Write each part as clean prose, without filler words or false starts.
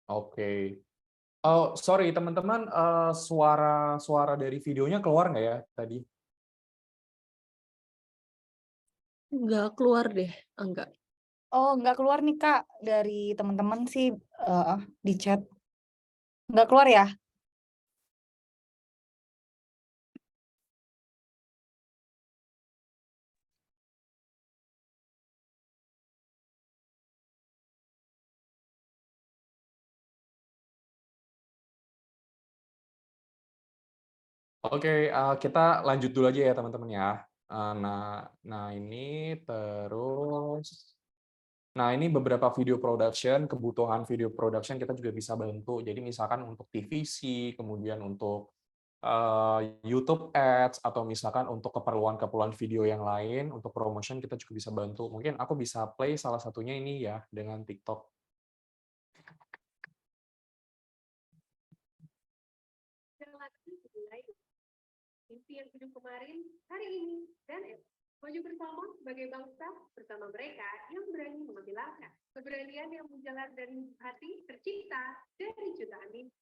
Oke. Oh, sorry teman-teman, suara dari videonya keluar nggak ya tadi? Nggak keluar deh, enggak. Oh, nggak keluar nih, Kak. Dari teman-teman sih, di chat. Nggak keluar ya? Oke, kita lanjut dulu aja ya teman-teman ya. Nah ini terus, nah ini beberapa video production, kebutuhan video production kita juga bisa bantu. Jadi misalkan untuk TVC, kemudian untuk YouTube Ads, atau misalkan untuk keperluan-keperluan video yang lain, untuk promotion kita juga bisa bantu. Mungkin aku bisa play salah satunya ini ya, dengan TikTok. Mimpi yang hidup kemarin, hari ini, dan esok. Maju bersama sebagai bangsa, bersama mereka yang berani mengambil langkah. Keberanian yang menjalar dari hati tercipta dari jutaan mimpi.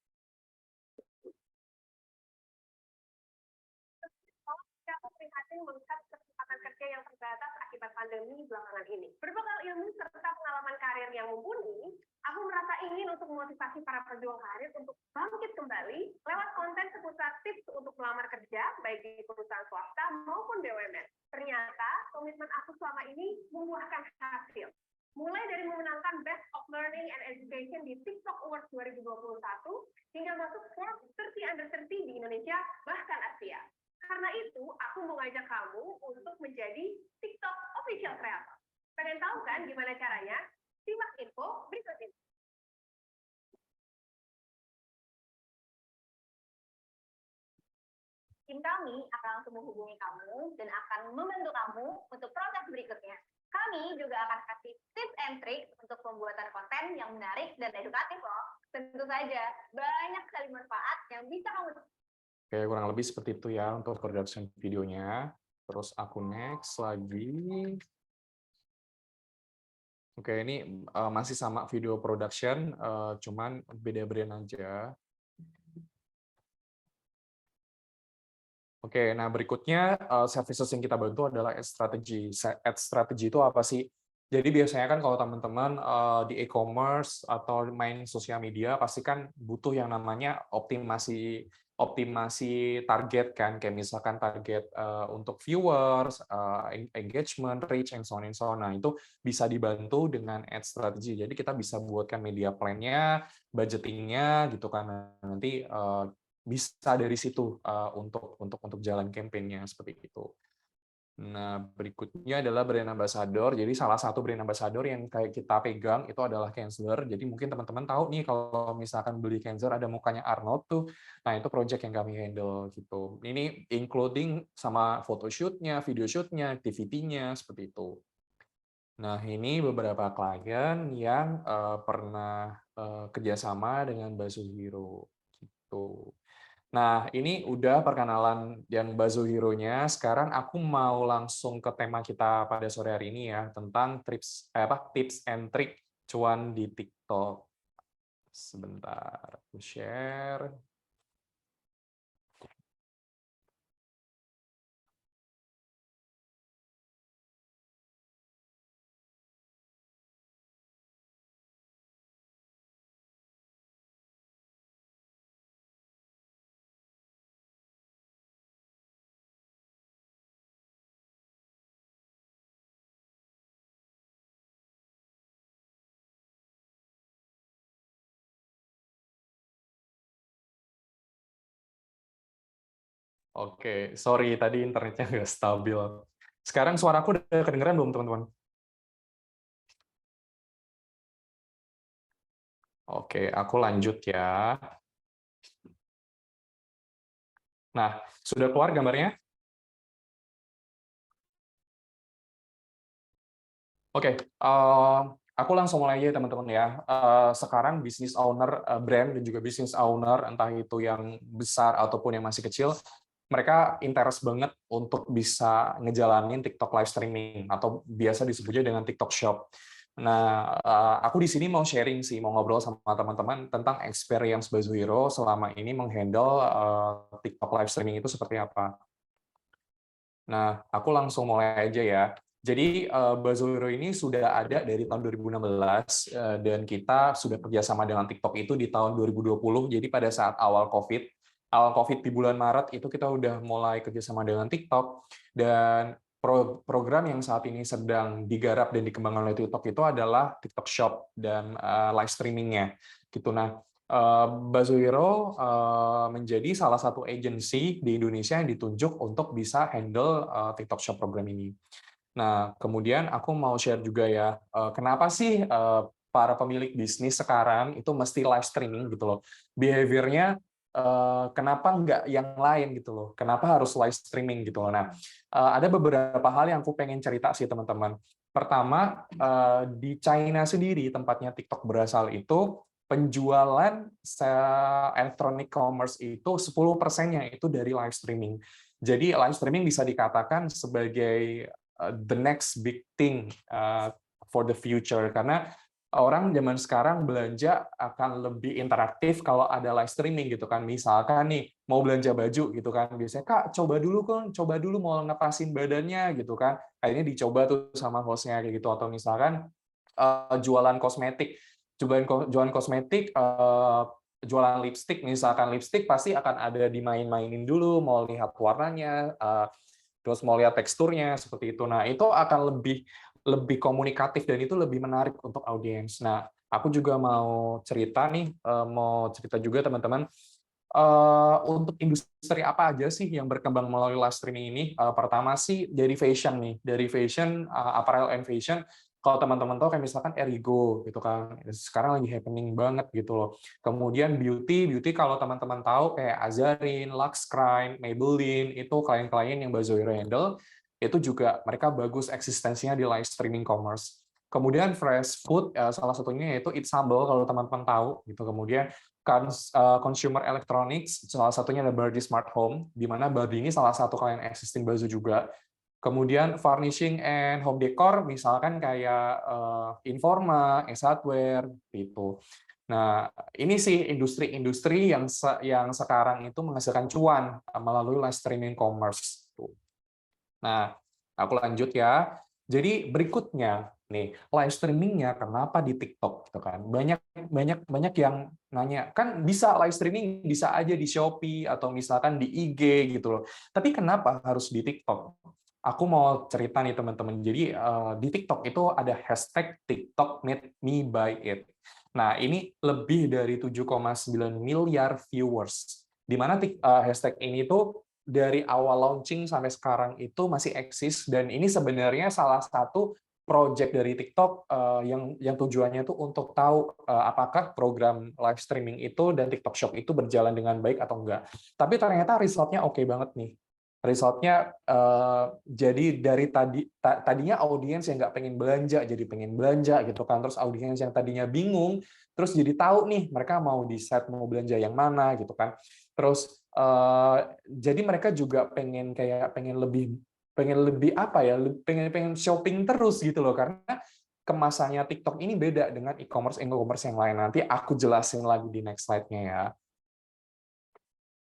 Siapa prihatin melihat kesempatan kerja yang terbatas akibat pandemi belakangan ini. Berbekal ilmu serta pengalaman karir yang mumpuni, aku merasa ingin untuk memotivasi para pejuang karir untuk bangkit kembali lewat konten seputar tips untuk melamar kerja, baik di perusahaan swasta maupun BUMN. Ternyata, komitmen aku selama ini membuahkan hasil. Mulai dari memenangkan Best of Learning and Education di TikTok Awards 2021, hingga masuk Forbes 30 Under 30 di Indonesia, bahkan Asia. Karena itu, aku mau ngajak kamu untuk menjadi TikTok Official Creator. Pengen tahu kan gimana caranya? Simak info berikut ini. Tim kami akan langsung menghubungi kamu dan akan membantu kamu untuk proses berikutnya. Kami juga akan kasih tips and tricks untuk pembuatan konten yang menarik dan edukatif loh. Tentu saja, banyak sekali manfaat yang bisa kamu. Oke, kurang lebih seperti itu ya untuk production videonya. Terus aku next lagi. Oke, ini masih sama video production, cuman beda brand aja. Oke, nah berikutnya services yang kita bantu adalah ad strategy. Ad strategy itu apa sih? Jadi biasanya kan kalau teman-teman di e-commerce atau main sosial media pasti kan butuh yang namanya optimasi optimasi target kan, kayak misalkan target untuk viewers, engagement, reach, and so on and so on. Nah, itu bisa dibantu dengan ad strategy. Jadi kita bisa buatkan media plan-nya, budgeting-nya gitu kan. Nanti bisa dari situ untuk jalan campaign-nya seperti itu. Nah, berikutnya adalah brand ambassador. Jadi salah satu brand ambassador yang kayak kita pegang itu adalah Kenzer. Jadi mungkin teman-teman tahu nih kalau misalkan beli Kenzer ada mukanya Arnold tuh. Nah, itu project yang kami handle gitu. Ini including sama photoshoot-nya, video shoot-nya, activity-nya seperti itu. Nah, ini beberapa klien yang pernah kerjasama dengan Bazuhiro gitu. Nah, ini udah perkenalan yang Bazuhiro-nya. Sekarang aku mau langsung ke tema kita pada sore hari ini ya, tentang tips and trick cuan di TikTok. Sebentar, aku share. Oke, sorry tadi internetnya nggak stabil. Sekarang suaraku udah kedengeran belum, teman-teman? Oke, aku lanjut ya. Nah, sudah keluar gambarnya? Oke, aku langsung mulai aja teman-teman ya. Sekarang business owner brand dan juga business owner, entah itu yang besar ataupun yang masih kecil, mereka interest banget untuk bisa ngejalanin TikTok live streaming atau biasa disebutnya dengan TikTok Shop. Nah, aku di sini mau sharing sih, mau ngobrol sama teman-teman tentang experience Bazuhiro selama ini menghandle TikTok live streaming itu seperti apa. Nah, aku langsung mulai aja ya. Jadi Bazuhiro ini sudah ada dari tahun 2016 dan kita sudah kerjasama dengan TikTok itu di tahun 2020. Jadi pada saat awal COVID di bulan Maret itu kita udah mulai kerjasama dengan TikTok dan program yang saat ini sedang digarap dan dikembangkan oleh TikTok itu adalah TikTok Shop dan live streamingnya gitu. Nah, Bazuhiro menjadi salah satu agensi di Indonesia yang ditunjuk untuk bisa handle TikTok Shop program ini. Nah, kemudian aku mau share juga ya, kenapa sih para pemilik bisnis sekarang itu mesti live streaming gitu loh. Behavior-nya kenapa nggak yang lain gitu loh. Kenapa harus live streaming gitu loh. Nah, ada beberapa hal yang aku pengen cerita sih teman-teman. Pertama, di China sendiri tempatnya TikTok berasal itu penjualan electronic commerce itu 10%-nya itu dari live streaming. Jadi live streaming bisa dikatakan sebagai the next big thing for the future, karena orang zaman sekarang belanja akan lebih interaktif kalau ada live streaming gitu kan. Misalkan nih mau belanja baju gitu kan, biasanya Kak coba dulu mau ngepasin badannya gitu kan, akhirnya dicoba tuh sama hostnya kayak gitu. Atau misalkan jualan kosmetik, jualan kosmetik, jualan lipstick, misalkan lipstick pasti akan ada dimain-mainin dulu, mau lihat warnanya, terus mau lihat teksturnya seperti itu. Nah, itu akan lebih komunikatif dan itu lebih menarik untuk audiens. Nah, aku juga mau cerita nih, mau cerita juga teman-teman, untuk industri apa aja sih yang berkembang melalui live streaming ini. Pertama sih dari fashion nih, dari fashion, apparel and fashion. Kalau teman-teman tahu kayak misalkan Erigo gitu kan, sekarang lagi happening banget gitu loh. Kemudian beauty kalau teman-teman tahu kayak Azarin, Lux Crime, Maybelline, itu klien-klien yang Bazuhiro handle, itu juga mereka bagus eksistensinya di live streaming commerce. Kemudian fresh food, salah satunya yaitu Eat Sambal kalau teman-teman tahu gitu. Kemudian consumer electronics, salah satunya ada Bardi Smart Home, di mana Bardi ini salah satu klien existing Bazu juga. Kemudian furnishing and home decor, misalkan kayak Informa, S Hardware, gitu. Nah, ini sih industri-industri yang sekarang itu menghasilkan cuan melalui live streaming commerce. Nah, aku lanjut ya. Jadi berikutnya nih, live streamingnya kenapa di TikTok gitu kan? Banyak yang nanya, kan bisa live streaming bisa aja di Shopee atau misalkan di IG gitu loh. Tapi kenapa harus di TikTok? Aku mau cerita nih teman-teman. Jadi di TikTok itu ada hashtag TikTok Made Me Buy It. Nah, ini lebih dari 7,9 miliar viewers. Di mana hashtag ini tuh dari awal launching sampai sekarang itu masih eksis, dan ini sebenarnya salah satu project dari TikTok yang tujuannya tuh untuk tahu apakah program live streaming itu dan TikTok Shop itu berjalan dengan baik atau enggak. Tapi ternyata resultnya oke banget nih. Resultnya jadi dari tadinya audiens yang nggak pengen belanja jadi pengen belanja gitu kan, terus audiens yang tadinya bingung terus jadi tahu nih mereka mau decide mau belanja yang mana gitu kan. Terus jadi mereka juga pengen lebih apa ya, pengen shopping terus gitu loh, karena kemasannya TikTok ini beda dengan e-commerce yang lain. Nanti aku jelasin lagi di next slide-nya ya.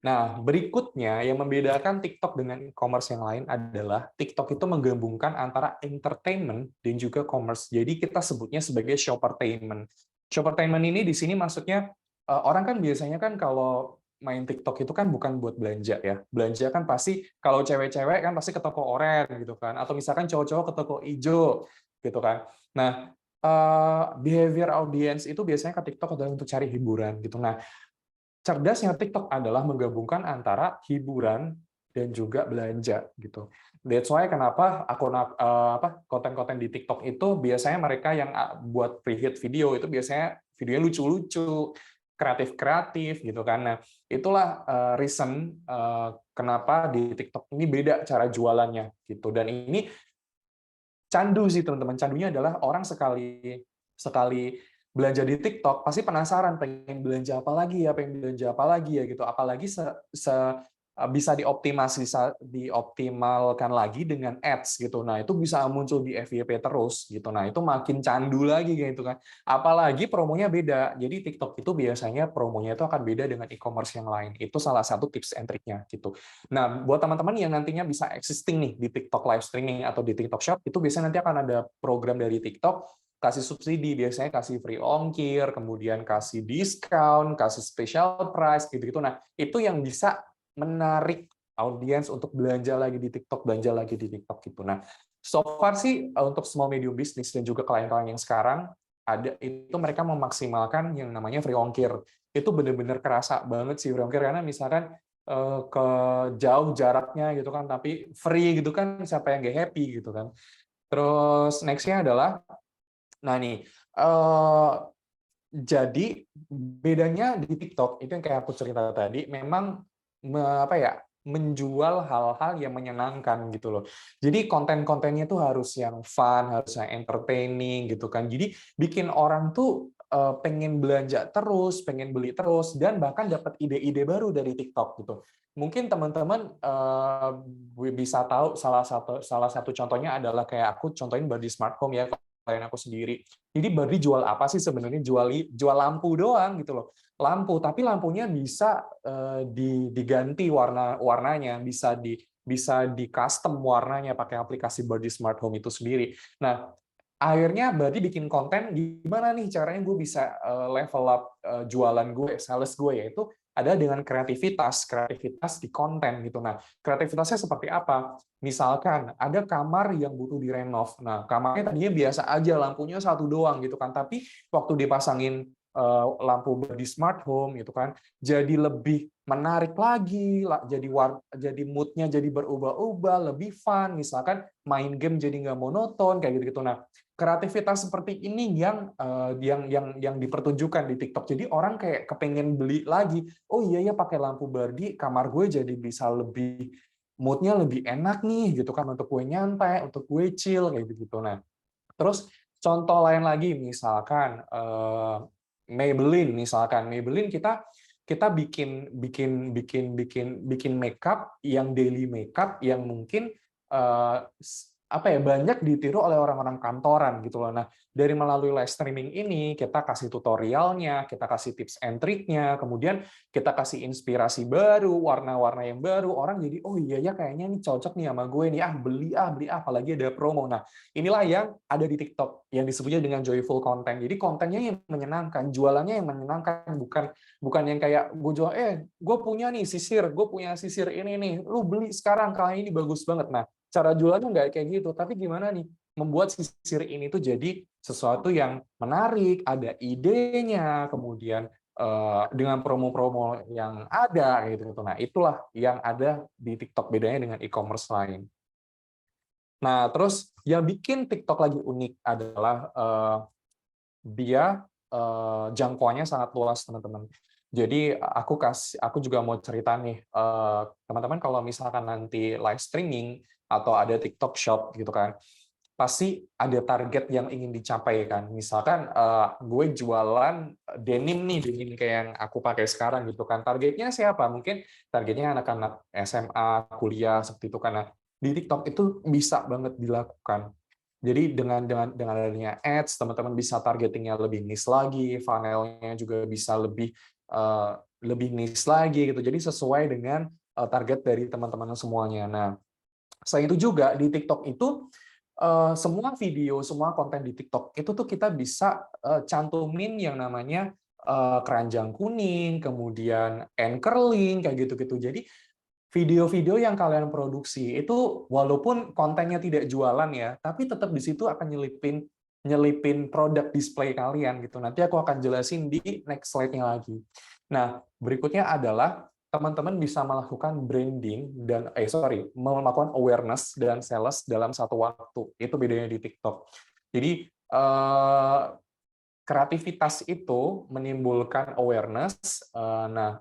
Nah, berikutnya yang membedakan TikTok dengan e-commerce yang lain adalah TikTok itu menggabungkan antara entertainment dan juga commerce. Jadi kita sebutnya sebagai shoppertainment. Shoppertainment ini di sini maksudnya orang kan biasanya kan kalau main TikTok itu kan bukan buat belanja ya. Belanja kan pasti kalau cewek-cewek kan pasti ke toko oranye gitu kan, atau misalkan cowok-cowok ke toko hijau gitu kan. Nah, behavior audience itu biasanya ke TikTok adalah untuk cari hiburan gitu. Nah, cerdasnya TikTok adalah menggabungkan antara hiburan dan juga belanja gitu. That's why kenapa konten-konten di TikTok itu biasanya mereka yang buat pre-hit video itu biasanya videonya lucu-lucu, kreatif-kreatif gitu kan. Nah, itulah reason kenapa di TikTok ini beda cara jualannya gitu. Dan ini candu sih teman-teman. Candunya adalah orang sekali belanja di TikTok pasti penasaran pengen belanja apa lagi ya gitu. Apalagi bisa dioptimalkan lagi dengan ads gitu. Nah, itu bisa muncul di FYP terus gitu. Nah, itu makin candu lagi gitu kan. Apalagi promonya beda. Jadi TikTok itu biasanya promonya itu akan beda dengan e-commerce yang lain. Itu salah satu tips and triknya gitu. Nah, buat teman-teman yang nantinya bisa existing nih di TikTok live streaming atau di TikTok Shop, itu biasanya nanti akan ada program dari TikTok kasih subsidi, biasanya kasih free ongkir, kemudian kasih diskon, kasih special price gitu-gitu. Nah, itu yang bisa menarik audiens untuk belanja lagi di TikTok, belanja lagi di TikTok gitu. Nah, so far sih untuk small medium business dan juga klien-klien yang sekarang ada itu mereka memaksimalkan yang namanya free ongkir. Itu benar-benar kerasa banget sih free ongkir karena misalkan ke jauh jaraknya gitu kan, tapi free gitu kan siapa yang nggak happy gitu kan. Terus next-nya adalah, nah nih, jadi bedanya di TikTok itu yang kayak aku cerita tadi, memang menjual hal-hal yang menyenangkan gitu loh. Jadi konten-kontennya tuh harus yang fun, harus yang entertaining gitu kan. Jadi bikin orang tuh pengen belanja terus, pengen beli terus, dan bahkan dapat ide-ide baru dari TikTok gitu. Mungkin teman-teman bisa tahu salah satu contohnya adalah kayak aku contohin Body Smart Home ya, klien aku sendiri. Jadi Barbie jual apa sih sebenarnya? Jual lampu doang gitu loh. Lampu, tapi lampunya bisa diganti warnanya, bisa di custom warnanya pakai aplikasi Barbie Smart Home itu sendiri. Nah, akhirnya berarti bikin konten gimana nih caranya gue bisa level up jualan gue, sales gue, yaitu ada dengan kreativitas di konten gitu. Nah, kreativitasnya seperti apa? Misalkan ada kamar yang butuh direnov. Nah, kamarnya tadinya biasa aja, lampunya satu doang gitu kan. Tapi waktu dipasangin lampu di smart home gitu kan, jadi lebih menarik lagi, jadi moodnya jadi berubah-ubah, lebih fun. Misalkan main game jadi nggak monoton kayak gitu-gitu. Nah, kreativitas seperti ini yang dipertunjukkan di TikTok. Jadi orang kayak kepengen beli lagi. Oh iya ya, pakai lampu Barbie kamar gue jadi bisa lebih moodnya lebih enak nih gitu kan, untuk gue nyantai, untuk gue chill kayak gitu. Nah, terus contoh lain lagi misalkan Maybelline kita bikin makeup yang daily makeup yang mungkin banyak ditiru oleh orang-orang kantoran gitu loh. Nah, dari melalui live streaming ini kita kasih tutorialnya, kita kasih tips and triknya, kemudian kita kasih inspirasi baru, warna-warna yang baru, orang jadi oh iya ya kayaknya ini cocok nih sama gue nih, beli apalagi ada promo. Nah, inilah yang ada di TikTok yang disebutnya dengan joyful content. Jadi kontennya yang menyenangkan, jualannya yang menyenangkan, bukan yang kayak gue jual gue punya sisir ini nih, lu beli sekarang kali ini bagus banget. Nah, cara jualannya nggak kayak gitu, tapi gimana nih membuat sisir ini tuh jadi sesuatu yang menarik, ada idenya, kemudian dengan promo-promo yang ada gitu. Nah, itulah yang ada di TikTok, bedanya dengan e-commerce lain. Nah, terus yang bikin TikTok lagi unik adalah dia jangkauannya sangat luas, teman-teman. Jadi aku juga mau cerita nih, teman-teman kalau misalkan nanti live streaming atau ada TikTok Shop gitu kan, pasti ada target yang ingin dicapai kan. Misalkan gue jualan denim kayak yang aku pakai sekarang gitu kan. Targetnya siapa? Mungkin targetnya anak-anak SMA, kuliah seperti itu karena di TikTok itu bisa banget dilakukan. Jadi dengan adanya ads, teman-teman bisa targetingnya lebih niche lagi, funnel-nya juga bisa lebih niche lagi gitu. Jadi sesuai dengan target dari teman-teman semuanya. Nah, selain itu juga di TikTok itu semua video, semua konten di TikTok itu tuh kita bisa cantumin yang namanya keranjang kuning, kemudian anchor link kayak gitu-gitu. Jadi video-video yang kalian produksi itu walaupun kontennya tidak jualan ya, tapi tetap di situ akan nyelipin produk display kalian gitu. Nanti aku akan jelasin di next slide-nya lagi. Nah, berikutnya adalah teman-teman bisa melakukan branding dan melakukan awareness dan sales dalam satu waktu. Itu bedanya di TikTok. Jadi kreativitas itu menimbulkan awareness. Nah,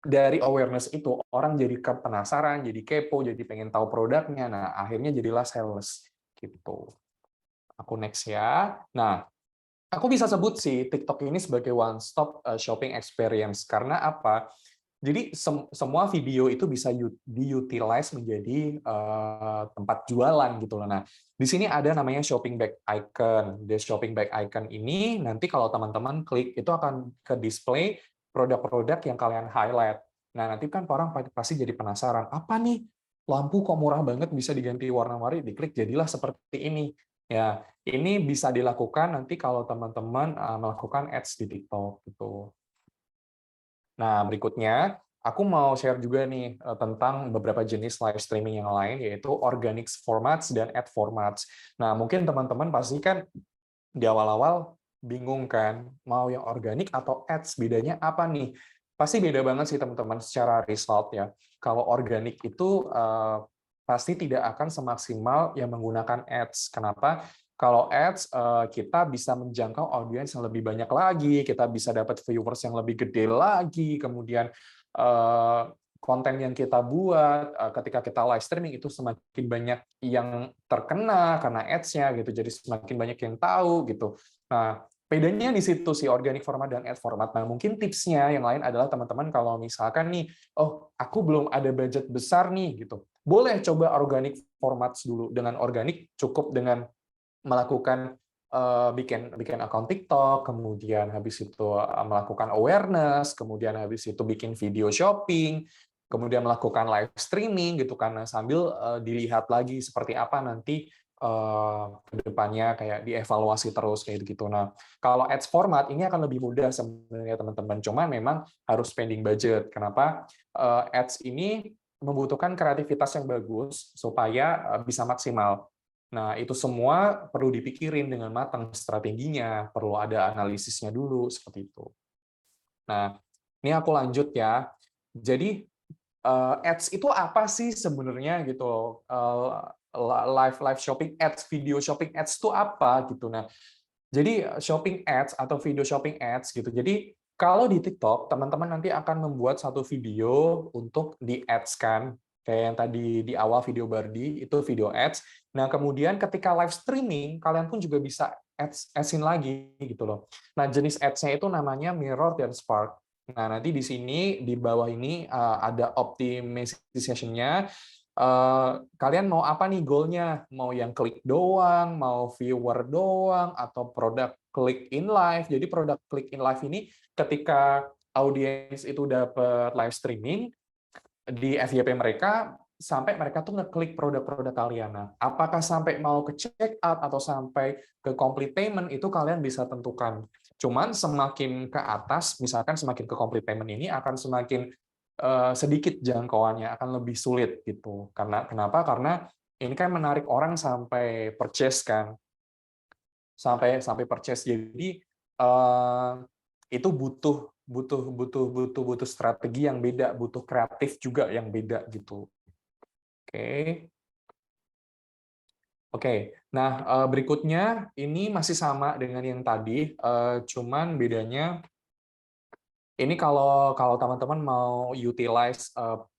dari awareness itu orang jadi penasaran, jadi kepo, jadi pengen tahu produknya. Nah, akhirnya jadilah sales gitu. Aku next ya. Nah, aku bisa sebut sih TikTok ini sebagai one stop shopping experience karena apa? Jadi semua video itu bisa diutilize menjadi tempat jualan gitu loh. Nah, di sini ada namanya shopping bag icon. Di shopping bag icon ini nanti kalau teman-teman klik itu akan ke display produk-produk yang kalian highlight. Nah, nanti kan orang pasti jadi penasaran, apa nih lampu kok murah banget bisa diganti warna-warni, diklik jadilah seperti ini. Ya, ini bisa dilakukan nanti kalau teman-teman melakukan ads di TikTok gitu. Nah, berikutnya aku mau share juga nih tentang beberapa jenis live streaming yang lain, yaitu organic formats dan ad formats. Nah, mungkin teman-teman pasti kan di awal-awal bingung kan, mau yang organik atau ads, bedanya apa nih? Pasti beda banget sih teman-teman secara result ya. Kalau organik itu pasti tidak akan semaksimal yang menggunakan ads. Kenapa? Kalau ads, kita bisa menjangkau audiens yang lebih banyak lagi, kita bisa dapat viewers yang lebih gede lagi, kemudian konten yang kita buat ketika kita live streaming itu semakin banyak yang terkena karena ads-nya gitu, jadi semakin banyak yang tahu gitu. Nah, bedanya di situ sih organic format dan ad format. Nah, mungkin tipsnya yang lain adalah teman-teman kalau misalkan nih, oh aku belum ada budget besar nih gitu, boleh coba organic format dulu. Dengan organik cukup dengan melakukan bikin akun TikTok, kemudian habis itu melakukan awareness, kemudian habis itu bikin video shopping, kemudian melakukan live streaming gitu kan, sambil dilihat lagi seperti apa nanti ke depannya kayak dievaluasi terus kayak gitu. Nah, kalau ads format ini akan lebih mudah sebenarnya teman-teman, cuman memang harus spending budget. Kenapa? Ads ini membutuhkan kreativitas yang bagus supaya bisa maksimal. Nah, itu semua perlu dipikirin dengan matang strateginya, perlu ada analisisnya dulu, seperti itu. Nah, ini aku lanjut ya. Jadi, ads itu apa sih sebenarnya gitu? Live shopping ads, video shopping ads itu apa gitu? Nah, jadi shopping ads atau video shopping ads gitu. Jadi kalau di TikTok, teman-teman nanti akan membuat satu video untuk di-ads-kan. Kayak yang tadi di awal video Bardi, itu video ads. Nah, kemudian ketika live streaming, kalian pun juga bisa ads-in lagi gitu loh. Nah, jenis ads-nya itu namanya Mirror dan Spark. Nah, nanti di sini, di bawah ini ada optimization-nya. Kalian mau apa nih goalnya? Mau yang klik doang, mau viewer doang, atau produk klik in live. Jadi produk klik in live ini ketika audiens itu dapat live streaming di FYP mereka, sampai mereka tuh ngeklik produk-produk kalian. Nah, apakah sampai mau ke check out atau sampai ke complete payment itu kalian bisa tentukan. Cuman semakin ke atas, misalkan semakin ke complete payment ini akan semakin sedikit jangkauannya, akan lebih sulit gitu. Karena kenapa? Karena ini kan menarik orang sampai purchase kan, sampai purchase. Jadi itu butuh strategi yang beda, butuh kreatif juga yang beda gitu. Oke. Oke, nah berikutnya ini masih sama dengan yang tadi, cuman bedanya ini kalau teman-teman mau utilize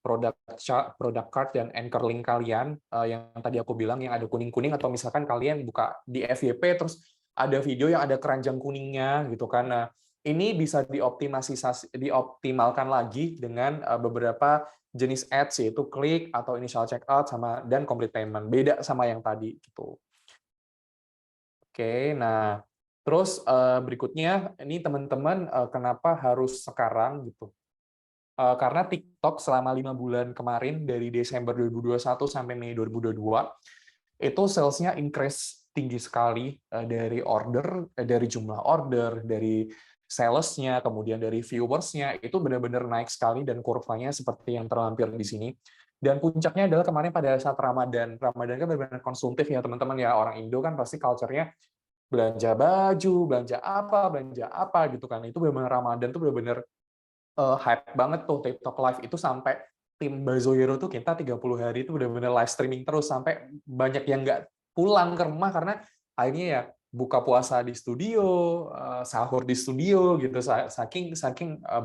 product card dan anchor link kalian yang tadi aku bilang yang ada kuning-kuning, atau misalkan kalian buka di FYP terus ada video yang ada keranjang kuningnya gitu kan. Nah, ini bisa dioptimalkan lagi dengan beberapa jenis ads, yaitu klik atau initial checkout sama dan complete payment. Beda sama yang tadi gitu. Oke, nah terus berikutnya ini teman-teman kenapa harus sekarang gitu? Karena TikTok selama 5 bulan kemarin dari Desember 2021 sampai Mei 2022 itu sales-nya increase tinggi sekali dari jumlah order, dari sales-nya, kemudian dari viewers-nya itu benar-benar naik sekali dan kurvanya seperti yang terlampir di sini. Dan puncaknya adalah kemarin pada saat Ramadan. Ramadan kan benar-benar konsumtif ya teman-teman ya, orang Indo kan pasti culture-nya belanja baju, belanja apa gitu kan. Itu benar-benar Ramadan tuh benar-benar hype banget tuh TikTok Live itu, sampai tim Bazohero tuh kita 30 hari itu benar-benar live streaming terus sampai banyak yang nggak pulang ke rumah karena akhirnya ya buka puasa di studio, sahur di studio gitu, saking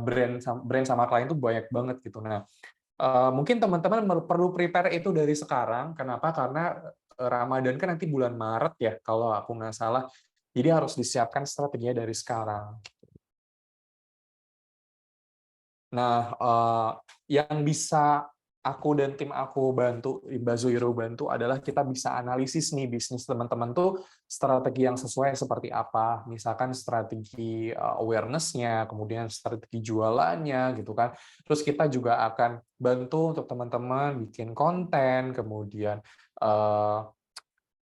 brand sama klien tuh banyak banget gitu. Nah, mungkin teman-teman perlu prepare itu dari sekarang. Kenapa? Karena Ramadan kan nanti bulan Maret ya kalau aku nggak salah. Jadi harus disiapkan strateginya dari sekarang. Nah, yang bisa aku dan tim aku bantu, di Bazo Hero bantu adalah kita bisa analisis nih bisnis teman-teman tuh strategi yang sesuai seperti apa. Misalkan strategi awareness-nya, kemudian strategi jualannya gitu kan. Terus kita juga akan bantu untuk teman-teman bikin konten, kemudian eh,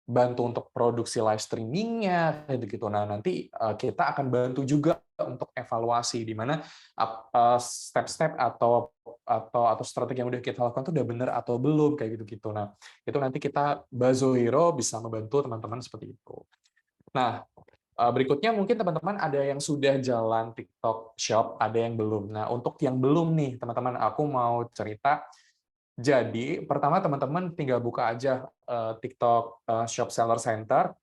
bantu untuk produksi live streaming-nya gitu. Nah, nanti kita akan bantu juga untuk evaluasi di mana step-step atau strategi yang udah kita lakukan itu udah benar atau belum kayak gitu-gitu. Nah, itu nanti kita Bazo Hero bisa membantu teman-teman seperti itu. Nah, berikutnya mungkin teman-teman ada yang sudah jalan TikTok Shop, ada yang belum. Nah, untuk yang belum nih, teman-teman, aku mau cerita. Jadi, pertama teman-teman tinggal buka aja TikTok Shop Seller Center,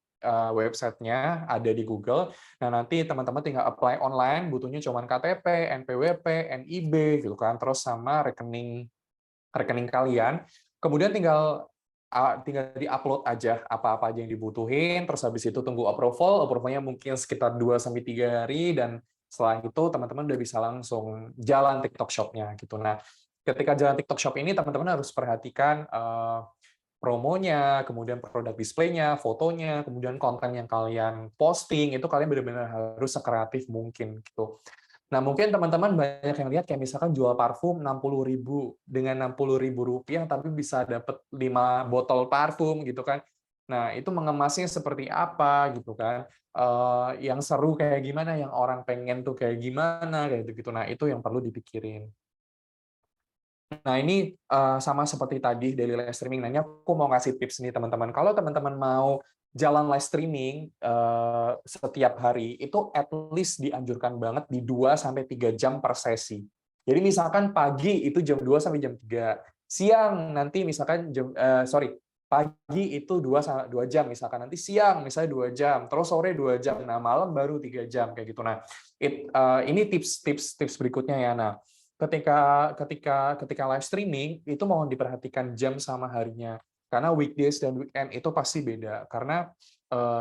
websitenya ada di Google. Nah, nanti teman-teman tinggal apply online, butuhnya cuma KTP, NPWP, NIB, gitu kan, terus sama rekening rekening kalian. Kemudian tinggal di-upload aja apa-apa aja yang dibutuhin, terus habis itu tunggu approval, approval-nya mungkin sekitar 2-3 hari, dan setelah itu teman-teman udah bisa langsung jalan TikTok Shop-nya gitu. Nah, ketika jalan TikTok Shop ini teman-teman harus perhatikan promonya, kemudian produk display-nya, fotonya, kemudian konten yang kalian posting, itu kalian benar-benar harus sekreatif mungkin gitu. Nah, mungkin teman-teman banyak yang lihat kayak misalkan jual parfum 60.000 dengan Rp60.000 tapi bisa dapat 5 botol parfum gitu kan. Nah, itu mengemasnya seperti apa gitu kan. Yang seru kayak gimana, yang orang pengen tuh kayak gimana, kayak gitu-gitu. Nah, itu yang perlu dipikirin. Nah, ini sama seperti tadi daily live streaming. Nah, ini aku mau ngasih tips nih teman-teman. Kalau teman-teman mau jalan live streaming setiap hari, itu at least dianjurkan banget di 2-3 jam per sesi. Jadi misalkan pagi itu jam 2 sampai jam 3. Siang nanti misalkan pagi itu 2 jam misalkan, nanti siang misalnya 2 jam, terus sore 2 jam. Nah, malam baru 3 jam kayak gitu. Nah, ini tips berikutnya ya. Nah, ketika live streaming itu mohon diperhatikan jam sama harinya, karena weekdays dan weekend itu pasti beda. Karena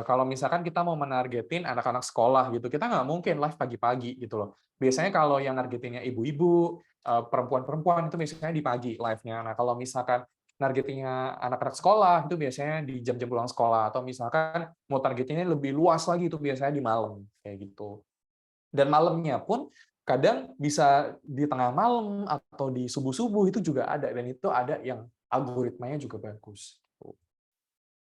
kalau misalkan kita mau menargetin anak-anak sekolah gitu, kita nggak mungkin live pagi-pagi gitu loh. Biasanya kalau yang nargetinnya ibu-ibu, perempuan-perempuan itu biasanya di pagi live-nya. Nah, kalau misalkan nargetinnya anak-anak sekolah itu biasanya di jam-jam pulang sekolah, atau misalkan mau targetinnya lebih luas lagi itu biasanya di malam kayak gitu. Dan malamnya pun kadang bisa di tengah malam atau di subuh-subuh itu juga ada, dan itu ada yang algoritmanya juga bagus.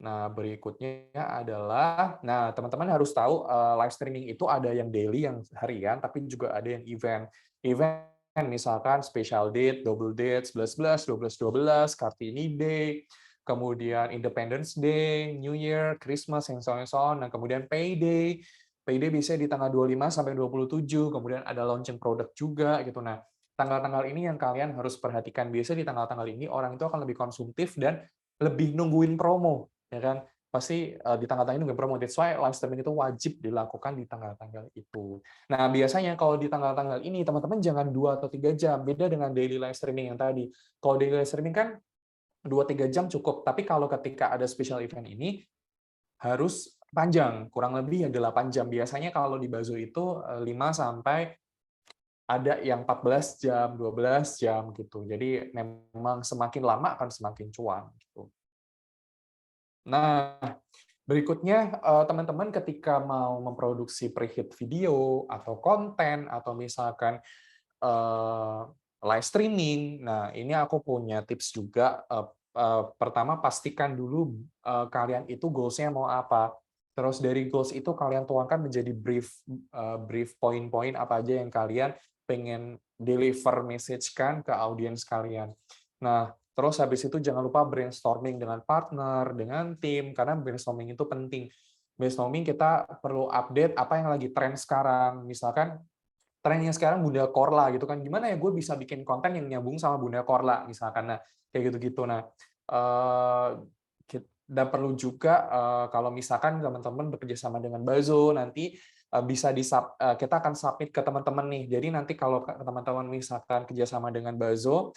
Nah, berikutnya adalah, nah teman-teman harus tahu live streaming itu ada yang daily, yang harian, tapi juga ada yang event. Event misalkan special date, double date, 11-11, 12-12, Kartini Day, kemudian Independence Day, New Year, Christmas, and so on. Nah, kemudian Payday. Payday biasanya di tanggal 25 sampai 27, kemudian ada launching produk juga gitu. Nah, tanggal-tanggal ini yang kalian harus perhatikan. Biasanya di tanggal-tanggal ini orang itu akan lebih konsumtif dan lebih nungguin promo, ya kan? Pasti di tanggal-tanggal ini nungguin promo. That's why live streaming itu wajib dilakukan di tanggal-tanggal itu. Nah, biasanya kalau di tanggal-tanggal ini teman-teman jangan 2 atau 3 jam, beda dengan daily live streaming yang tadi. Kalau daily live streaming kan 2-3 jam cukup, tapi kalau ketika ada special event ini harus panjang, kurang lebih ya 8 jam. Biasanya kalau di Bazo itu 5 sampai ada yang 14 jam, 12 jam gitu. Jadi memang semakin lama akan semakin cuan gitu. Nah, berikutnya teman-teman ketika mau memproduksi pre-hit video atau konten atau misalkan live streaming, nah ini aku punya tips juga. Pertama, pastikan dulu kalian itu goals-nya mau apa. Terus dari goals itu kalian tuangkan menjadi brief poin-poin apa aja yang kalian pengen deliver message kan ke audiens kalian. Nah, terus habis itu jangan lupa brainstorming dengan partner, dengan tim, karena brainstorming itu penting. Brainstorming kita perlu update apa yang lagi tren sekarang. Misalkan trennya sekarang Bunda Korla gitu kan, gimana ya gue bisa bikin konten yang nyambung sama Bunda Korla misalkan. Nah, kayak gitu-gitu. Nah, dan perlu juga kalau misalkan teman-teman bekerja sama dengan Bazo, nanti bisa kita akan submit ke teman-teman nih. Jadi nanti kalau teman-teman misalkan kerjasama dengan Bazo,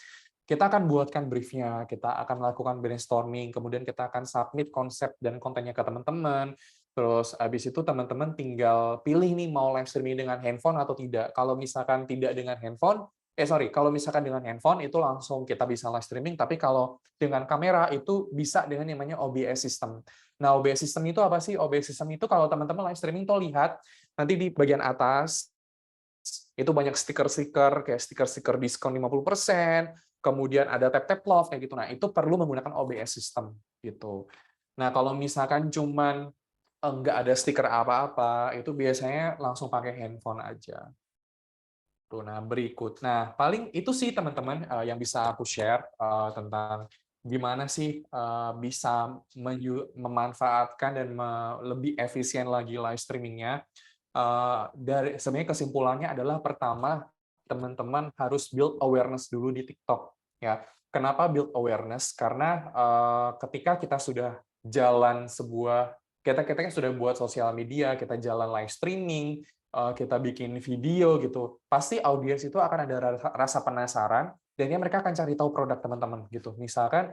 kita akan buatkan briefnya, kita akan melakukan brainstorming, kemudian kita akan submit konsep dan kontennya ke teman-teman. Terus habis itu teman-teman tinggal pilih nih mau live streaming dengan handphone atau tidak. Kalau misalkan tidak dengan handphone, kalau misalkan dengan handphone itu langsung kita bisa live streaming, tapi kalau dengan kamera itu bisa dengan yang namanya OBS system. Nah, OBS system itu apa sih? OBS system itu kalau teman-teman live streaming tuh lihat nanti di bagian atas itu banyak stiker-stiker kayak stiker-stiker diskon 50%, kemudian ada tap-tap love kayak gitu. Nah, itu perlu menggunakan OBS system gitu. Nah, kalau misalkan cuman nggak ada stiker apa-apa, itu biasanya langsung pakai handphone aja. Tuh, nah berikut. Nah, paling itu sih teman-teman yang bisa aku share tentang gimana sih bisa memanfaatkan dan lebih efisien lagi live streaming-nya. Dari sebenarnya kesimpulannya adalah pertama, teman-teman harus build awareness dulu di TikTok ya. Kenapa build awareness? Karena ketika kita sudah jalan kita kan sudah buat sosial media, kita jalan live streaming, kita bikin video gitu, pasti audiens itu akan ada rasa penasaran dan ya mereka akan cari tahu produk teman-teman gitu. Misalkan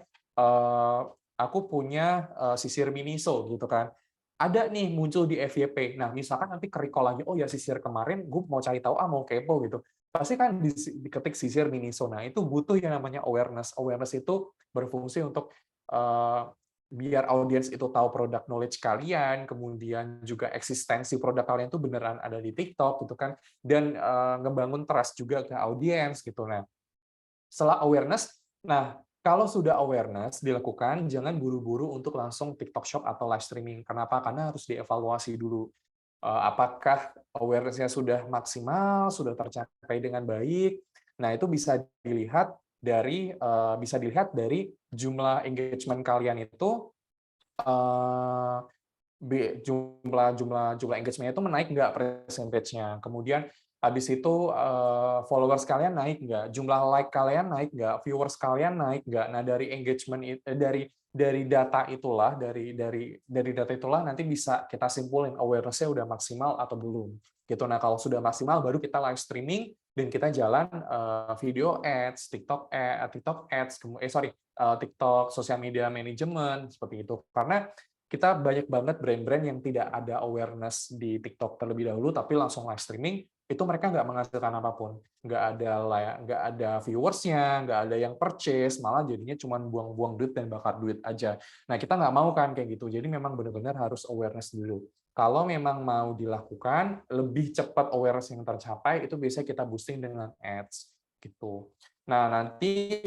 aku punya sisir Miniso gitu kan, ada nih muncul di FYP. Nah, misalkan nanti ke-recall lagi, oh ya sisir kemarin gue mau cari tahu, mau kepo gitu. Pasti kan diketik sisir Miniso. Nah, itu butuh yang namanya awareness. Awareness itu berfungsi untuk biar audiens itu tahu produk knowledge kalian, kemudian juga eksistensi produk kalian itu beneran ada di TikTok gitu kan, dan ngebangun trust juga ke audiens gitu. Nah, setelah awareness, nah kalau sudah awareness dilakukan, jangan buru-buru untuk langsung TikTok Shop atau live streaming. Kenapa? Karena harus dievaluasi dulu. Apakah awareness-nya sudah maksimal, sudah tercapai dengan baik. Nah, itu bisa dilihat dari jumlah engagement kalian itu jumlah engagement-nya itu menaik nggak percentage-nya. Kemudian habis itu followers kalian naik nggak, jumlah like kalian naik nggak, viewers kalian naik nggak. Nah, dari engagement dari data itulah nanti bisa kita simpulin awareness-nya udah maksimal atau belum. Gitu. Nah, kalau sudah maksimal baru kita live streaming dan kita jalan video ads, TikTok ads, TikTok social media management seperti itu. Karena kita banyak banget brand-brand yang tidak ada awareness di TikTok terlebih dahulu, tapi langsung live streaming, itu mereka nggak menghasilkan apapun. Nggak ada viewersnya, nggak ada yang purchase, malah jadinya cuma buang-buang duit dan bakar duit aja. Nah, kita nggak mau kan kayak gitu. Jadi memang benar-benar harus awareness dulu. Kalau memang mau dilakukan, lebih cepat awareness yang tercapai, itu biasanya kita boosting dengan ads. Gitu. Nah, nanti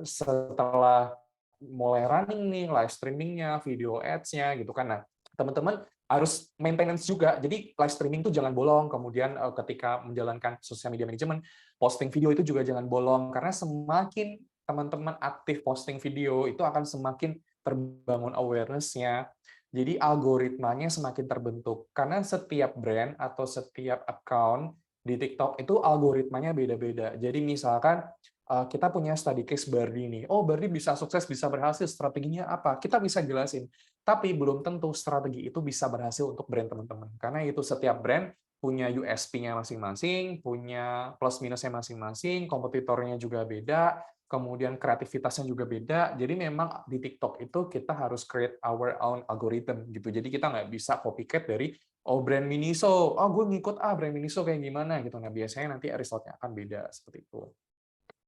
setelah mulai running nih, live streaming-nya, video ads-nya, gitu kan. Nah, teman-teman harus maintenance juga. Jadi live streaming itu jangan bolong. Kemudian ketika menjalankan social media management, posting video itu juga jangan bolong. Karena semakin teman-teman aktif posting video, itu akan semakin terbangun awareness-nya. Jadi algoritmanya semakin terbentuk. Karena setiap brand atau setiap account di TikTok itu algoritmanya beda-beda. Jadi misalkan kita punya study case Bardi nih. Oh, Bardi bisa sukses, bisa berhasil. Strateginya apa? Kita bisa jelasin. Tapi belum tentu strategi itu bisa berhasil untuk brand teman-teman. Karena itu setiap brand punya USP-nya masing-masing, punya plus minusnya masing-masing, kompetitornya juga beda, kemudian kreativitasnya juga beda. Jadi memang di TikTok itu kita harus create our own algorithm gitu. Jadi kita nggak bisa copycat dari brand Miniso. Oh, gue ngikut brand Miniso kayak gimana gitu. Nah, biasanya nanti resultnya akan beda seperti itu.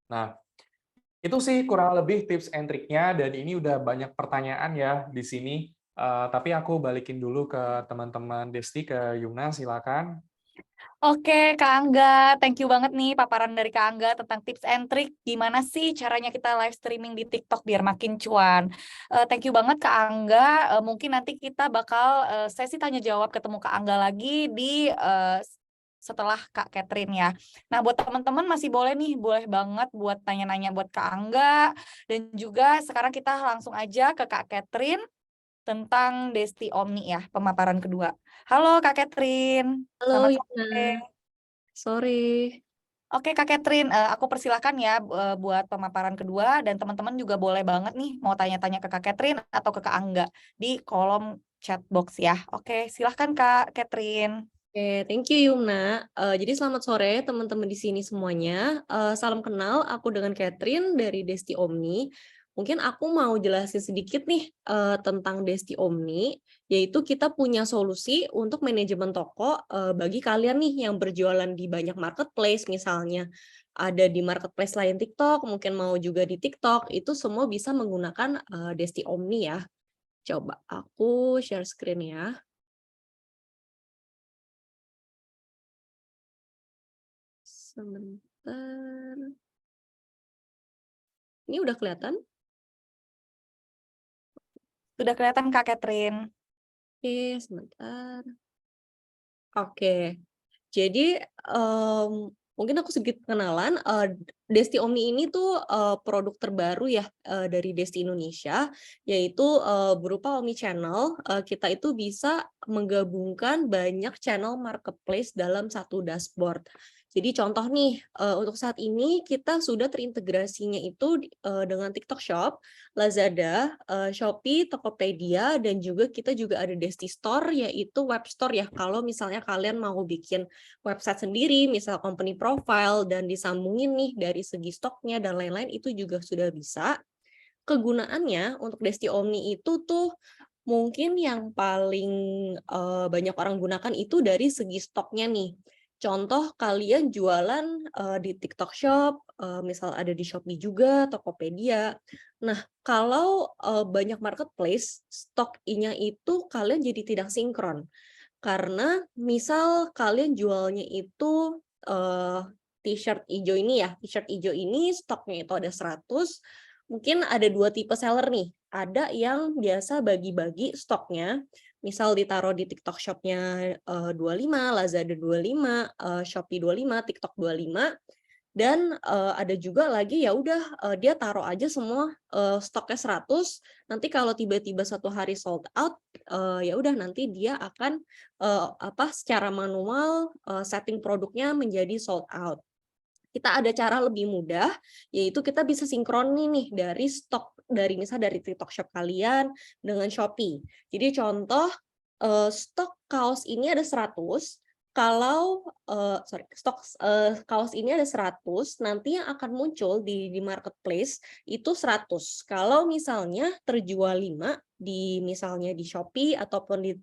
Nah, itu sih kurang lebih tips and triknya, dan ini udah banyak pertanyaan ya di sini. Tapi aku balikin dulu ke teman-teman Desti, ke Yumna, silakan. Oke, Kak Angga, thank you banget nih paparan dari Kak Angga tentang tips and trick gimana sih caranya kita live streaming di TikTok biar makin cuan. Thank you banget Kak Angga. Mungkin nanti kita bakal sesi tanya jawab ketemu Kak Angga lagi di setelah Kak Catherine ya. Nah, buat teman-teman masih boleh banget buat tanya-nanya buat Kak Angga, dan juga sekarang kita langsung aja ke Kak Catherine tentang Desti Omni ya, pemaparan kedua. Halo Kak Catherine. Halo Selamat Yuna, sore. sore. Oke Kak Catherine, aku persilakan ya buat pemaparan kedua, dan teman-teman juga boleh banget nih mau tanya-tanya ke Kak Catherine atau ke Kak Angga di kolom chat box ya. Oke, silahkan Kak Catherine. Oke, thank you Yuna. Jadi selamat sore teman-teman di sini semuanya. Salam kenal, aku dengan Catherine dari Desti Omni. Mungkin aku mau jelasin sedikit nih tentang Desti Omni, yaitu kita punya solusi untuk manajemen toko bagi kalian nih yang berjualan di banyak marketplace misalnya, ada di marketplace lain TikTok, mungkin mau juga di TikTok, itu semua bisa menggunakan Desti Omni ya. Coba aku share screen ya. Sebentar. Ini udah kelihatan? Sudah kelihatan Kak Catherine. Oke, sebentar. Oke. Jadi mungkin aku sedikit pengenalan. Desti Omni ini tuh produk terbaru ya dari Desti Indonesia, yaitu berupa omnichannel. Kita itu bisa menggabungkan banyak channel marketplace dalam satu dashboard. Jadi contoh nih, untuk saat ini kita sudah terintegrasinya itu dengan TikTok Shop, Lazada, Shopee, Tokopedia, dan juga kita juga ada Desti Store, yaitu web store ya. Kalau misalnya kalian mau bikin website sendiri, misal company profile, dan disambungin nih dari segi stoknya dan lain-lain, itu juga sudah bisa. Kegunaannya untuk Desti Omni itu tuh mungkin yang paling banyak orang gunakan itu dari segi stoknya nih. Contoh kalian jualan di TikTok Shop, misal ada di Shopee juga, Tokopedia. Nah, kalau banyak marketplace, stoknya itu kalian jadi tidak sinkron. Karena misal kalian jualnya itu t-shirt hijau ini ya, t-shirt hijau ini stoknya itu ada 100, mungkin ada 2 tipe seller nih. Ada yang biasa bagi-bagi stoknya, misal ditaruh di TikTok Shop-nya 25, Lazada 25, Shopee 25, TikTok 25, dan ada juga lagi ya udah dia taruh aja semua stoknya 100, nanti kalau tiba-tiba satu hari sold out, ya udah nanti dia akan secara manual setting produknya menjadi sold out. Kita ada cara lebih mudah, yaitu kita bisa sinkronin nih dari stok dari TikTok Shop kalian dengan Shopee. Jadi contoh stok kaos ini ada 100, kalau stok kaos ini ada 100, nanti yang akan muncul di marketplace itu 100. Kalau misalnya terjual 5 misalnya di Shopee ataupun di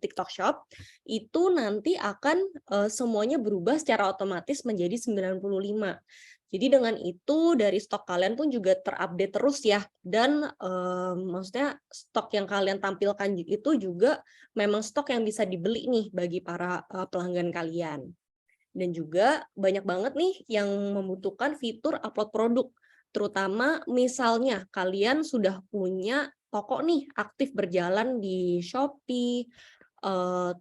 TikTok Shop, itu nanti akan semuanya berubah secara otomatis menjadi 95. Jadi dengan itu dari stok kalian pun juga terupdate terus ya, dan maksudnya stok yang kalian tampilkan itu juga memang stok yang bisa dibeli nih bagi para pelanggan kalian. Dan juga banyak banget nih yang membutuhkan fitur upload produk, terutama misalnya kalian sudah punya toko nih aktif berjalan di Shopee,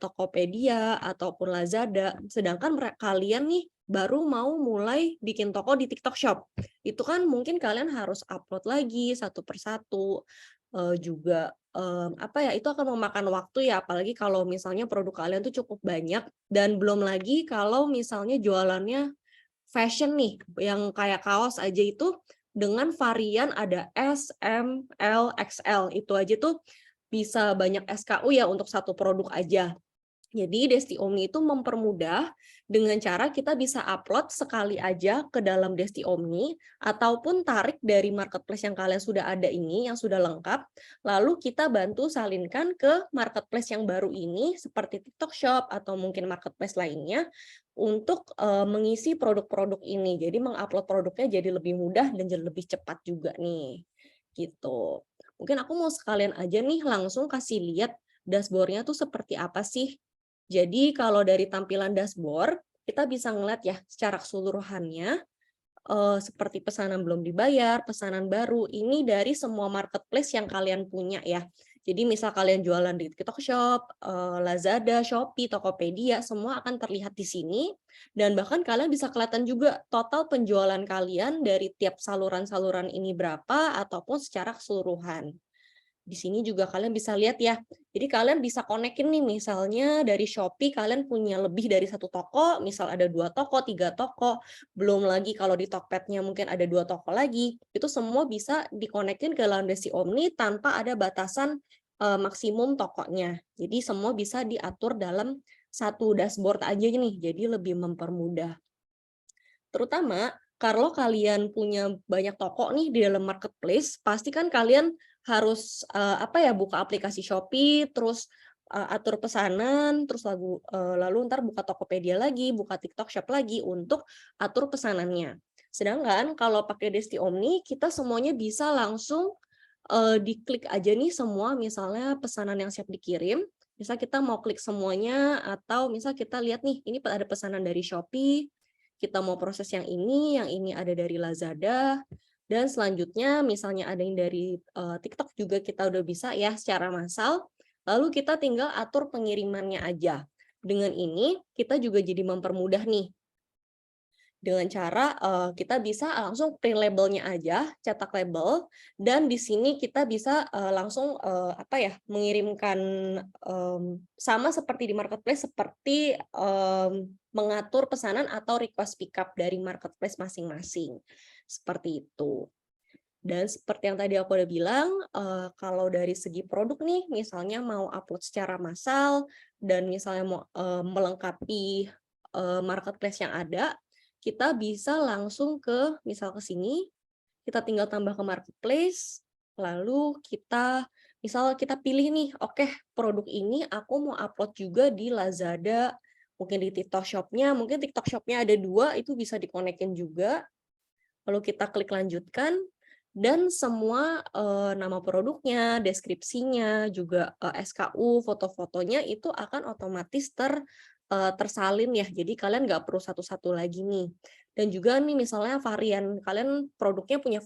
Tokopedia ataupun Lazada, sedangkan kalian nih baru mau mulai bikin toko di TikTok Shop. Itu kan mungkin kalian harus upload lagi satu persatu, juga itu akan memakan waktu ya, apalagi kalau misalnya produk kalian tuh cukup banyak, dan belum lagi kalau misalnya jualannya fashion nih, yang kayak kaos aja itu dengan varian ada S, M, L, XL, itu aja tuh bisa banyak SKU ya untuk satu produk aja. Jadi Desti Omni itu mempermudah dengan cara kita bisa upload sekali aja ke dalam Desti Omni, ataupun tarik dari marketplace yang kalian sudah ada ini, yang sudah lengkap, lalu kita bantu salinkan ke marketplace yang baru ini, seperti TikTok Shop atau mungkin marketplace lainnya, untuk mengisi produk-produk ini. Jadi mengupload produknya jadi lebih mudah dan jadi lebih cepat juga nih. Gitu. Mungkin aku mau sekalian aja nih langsung kasih lihat dashboard-nya tuh seperti apa sih. Jadi kalau dari tampilan dashboard, kita bisa ngeliat ya secara keseluruhannya, seperti pesanan belum dibayar, pesanan baru, ini dari semua marketplace yang kalian punya ya. Jadi misal kalian jualan di TikTok Shop, Lazada, Shopee, Tokopedia, semua akan terlihat di sini. Dan bahkan kalian bisa kelihatan juga total penjualan kalian dari tiap saluran-saluran ini berapa, ataupun secara keseluruhan. Di sini juga kalian bisa lihat ya. Jadi kalian bisa konekin nih, misalnya dari Shopee kalian punya lebih dari satu toko, misal ada 2 toko, 3 toko, belum lagi kalau di Tokped-nya mungkin ada 2 toko lagi, itu semua bisa dikonekin ke dalam Desti Omni tanpa ada batasan maksimum tokonya. Jadi semua bisa diatur dalam satu dashboard aja nih, jadi lebih mempermudah. Terutama kalau kalian punya banyak toko nih di dalam marketplace, pasti kan kalian harus buka aplikasi Shopee, terus atur pesanan, terus lalu ntar buka Tokopedia lagi, buka TikTok Shop lagi untuk atur pesanannya. Sedangkan kalau pakai Desti Omni, kita semuanya bisa langsung diklik aja nih semua, misalnya pesanan yang siap dikirim, misal kita mau klik semuanya, atau misal kita lihat nih, ini ada pesanan dari Shopee, kita mau proses yang ini ada dari Lazada, dan selanjutnya misalnya ada yang dari TikTok juga kita udah bisa ya secara massal, lalu kita tinggal atur pengirimannya aja. Dengan ini kita juga jadi mempermudah nih, dengan cara kita bisa langsung print labelnya aja, cetak label, dan di sini kita bisa langsung mengirimkan sama seperti di marketplace, seperti mengatur pesanan atau request pickup dari marketplace masing-masing, seperti itu. Dan seperti yang tadi aku udah bilang, kalau dari segi produk nih, misalnya mau upload secara massal dan misalnya mau melengkapi marketplace yang ada, kita bisa langsung ke sini, kita tinggal tambah ke marketplace, lalu kita pilih nih, oke, produk ini aku mau upload juga di Lazada, mungkin di TikTok Shop-nya, mungkin TikTok Shop-nya ada 2, itu bisa dikonekin juga. Lalu kita klik lanjutkan, dan semua nama produknya, deskripsinya, juga SKU, foto-fotonya itu akan otomatis tersalin ya. Jadi kalian nggak perlu satu-satu lagi nih. Dan juga nih misalnya varian, kalian produknya punya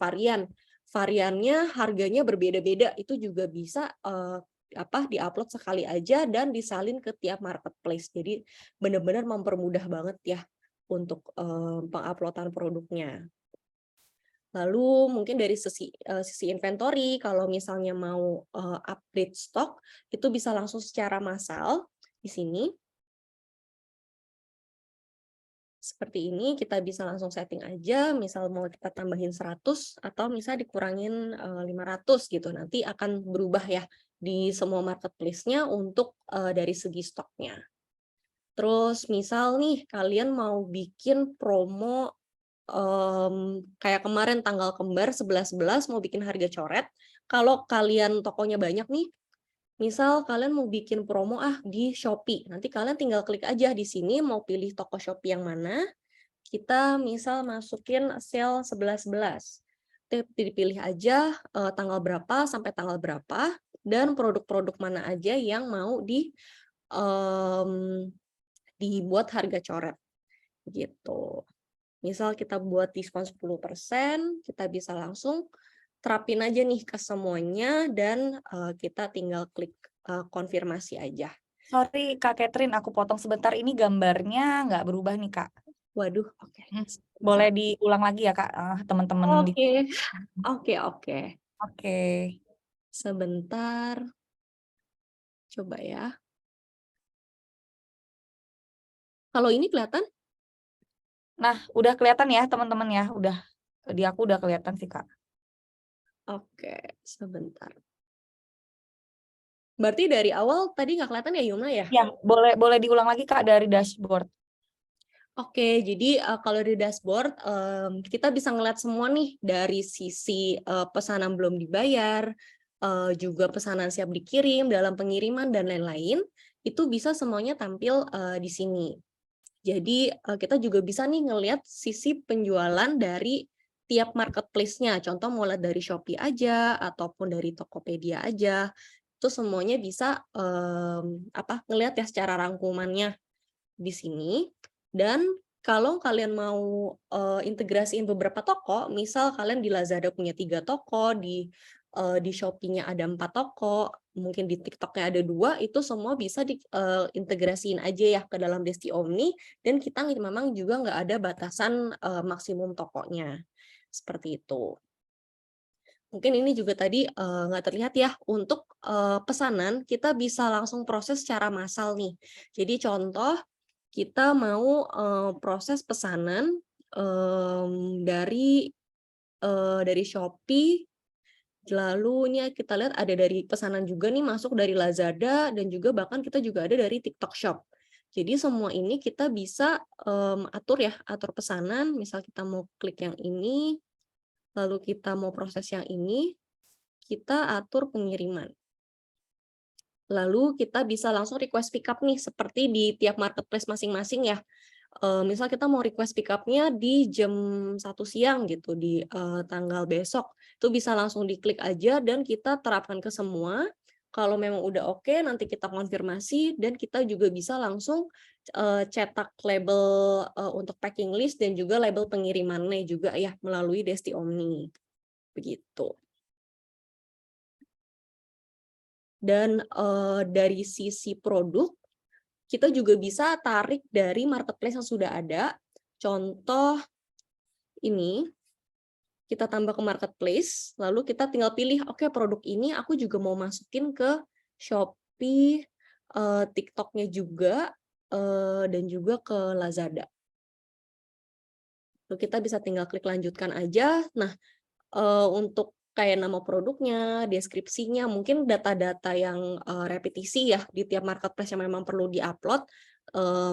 variannya harganya berbeda-beda, itu juga bisa diupload sekali aja dan disalin ke tiap marketplace. Jadi benar-benar mempermudah banget ya untuk penguploadan produknya. Lalu mungkin dari sisi inventory, kalau misalnya mau update stok, itu bisa langsung secara massal di sini. Seperti ini, kita bisa langsung setting aja, misal mau kita tambahin 100 atau misal dikurangin 500 gitu. Nanti akan berubah ya di semua marketplace-nya untuk dari segi stoknya. Terus misal nih kalian mau bikin promo kayak kemarin tanggal kembar 11.11 mau bikin harga coret, kalau kalian tokonya banyak nih, misal kalian mau bikin promo di Shopee, nanti kalian tinggal klik aja di sini mau pilih toko Shopee yang mana, kita misal masukin sale 11.11, dipilih aja tanggal berapa sampai tanggal berapa, dan produk-produk mana aja yang mau dibuat harga coret, gitu. Misal kita buat diskon 10%, kita bisa langsung terapin aja nih ke semuanya dan kita tinggal klik konfirmasi aja. Sorry Kak Catherine, aku potong sebentar. Ini gambarnya nggak berubah nih Kak. Waduh, oke. Boleh diulang lagi ya Kak, teman-teman. Oke. Sebentar. Coba ya. Kalau ini kelihatan? Nah, udah kelihatan ya teman-teman ya. Di aku udah kelihatan sih Kak. Oke, sebentar. Berarti dari awal tadi nggak kelihatan ya Yumna ya? Ya, boleh diulang lagi Kak dari dashboard. Oke, jadi kalau di dashboard kita bisa ngeliat semua nih dari sisi pesanan belum dibayar, juga pesanan siap dikirim, dalam pengiriman dan lain-lain, itu bisa semuanya tampil di sini. Jadi kita juga bisa nih ngelihat sisi penjualan dari tiap marketplace-nya. Contoh mulai dari Shopee aja ataupun dari Tokopedia aja, itu semuanya bisa ngelihat ya secara rangkumannya di sini. Dan kalau kalian mau integrasiin beberapa toko, misal kalian di Lazada punya 3 toko, di Shopee-nya ada 4 toko, mungkin di TikTok-nya ada 2, itu semua bisa diintegrasiin aja ya ke dalam Desti Omni, dan kita memang juga nggak ada batasan maksimum tokonya. Seperti itu. Mungkin ini juga tadi nggak terlihat ya, untuk pesanan kita bisa langsung proses secara massal nih. Jadi contoh, kita mau proses pesanan dari Shopee, lalu ini kita lihat ada dari pesanan juga nih masuk dari Lazada, dan juga bahkan kita juga ada dari TikTok Shop. Jadi semua ini kita bisa atur pesanan, misal kita mau klik yang ini, lalu kita mau proses yang ini, kita atur pengiriman. Lalu kita bisa langsung request pick up nih, seperti di tiap marketplace masing-masing ya. Misal kita mau request pick up-nya di jam 1 siang gitu, di tanggal besok. Itu bisa langsung diklik aja dan kita terapkan ke semua. Kalau memang udah oke, nanti kita konfirmasi dan kita juga bisa langsung cetak label untuk packing list dan juga label pengirimannya juga ya melalui Desti Omni. Begitu. Dan dari sisi produk, kita juga bisa tarik dari marketplace yang sudah ada. Contoh ini, kita tambah ke marketplace, lalu kita tinggal pilih, oke produk ini aku juga mau masukin ke Shopee, TikTok-nya juga, dan juga ke Lazada. Lalu kita bisa tinggal klik lanjutkan aja. Nah, untuk kayak nama produknya, deskripsinya, mungkin data-data yang repetisi ya di tiap marketplace yang memang perlu diupload,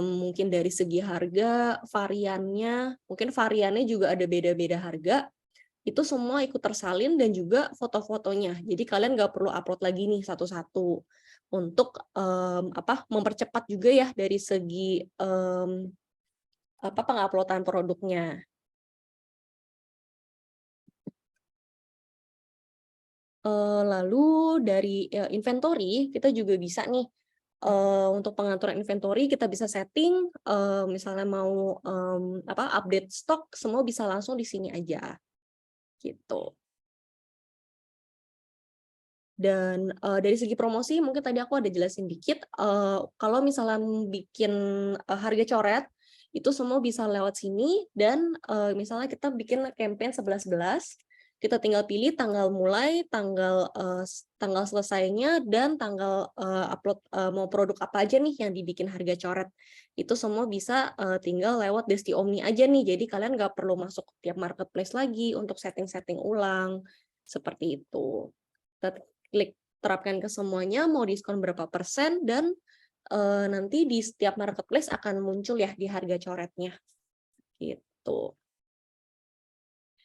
mungkin dari segi harga, variannya, mungkin variannya juga ada beda-beda harga, itu semua ikut tersalin dan juga foto-fotonya. Jadi kalian nggak perlu upload lagi nih satu-satu untuk mempercepat juga ya dari segi penguploadan produknya. Lalu dari inventory, kita juga bisa nih, untuk pengaturan inventory kita bisa setting, misalnya mau update stok, semua bisa langsung di sini aja, gitu. Dan dari segi promosi mungkin tadi aku ada jelasin dikit, kalau misalnya bikin harga coret, itu semua bisa lewat sini dan misalnya kita bikin campaign 11.11, kita tinggal pilih tanggal mulai, tanggal selesainya, dan tanggal upload mau produk apa aja nih yang dibikin harga coret. Itu semua bisa tinggal lewat Desti Omni aja nih, jadi kalian nggak perlu masuk tiap marketplace lagi untuk setting-setting ulang, seperti itu. Kita klik terapkan ke semuanya, mau diskon berapa persen, dan nanti di setiap marketplace akan muncul ya di harga coretnya, gitu.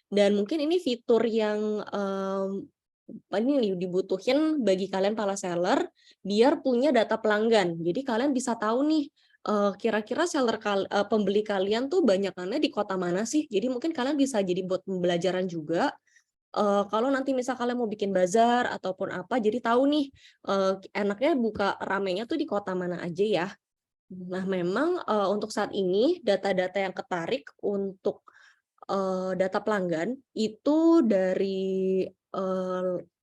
Dan mungkin ini fitur yang ini dibutuhin bagi kalian para seller, biar punya data pelanggan. Jadi kalian bisa tahu nih, kira-kira pembeli kalian tuh banyakannya di kota mana sih? Jadi mungkin kalian bisa jadi buat pembelajaran juga. Kalau nanti misal kalian mau bikin bazar ataupun apa, jadi tahu nih, enaknya buka ramenya tuh di kota mana aja ya. Nah memang untuk saat ini data-data yang ketarik untuk data pelanggan itu dari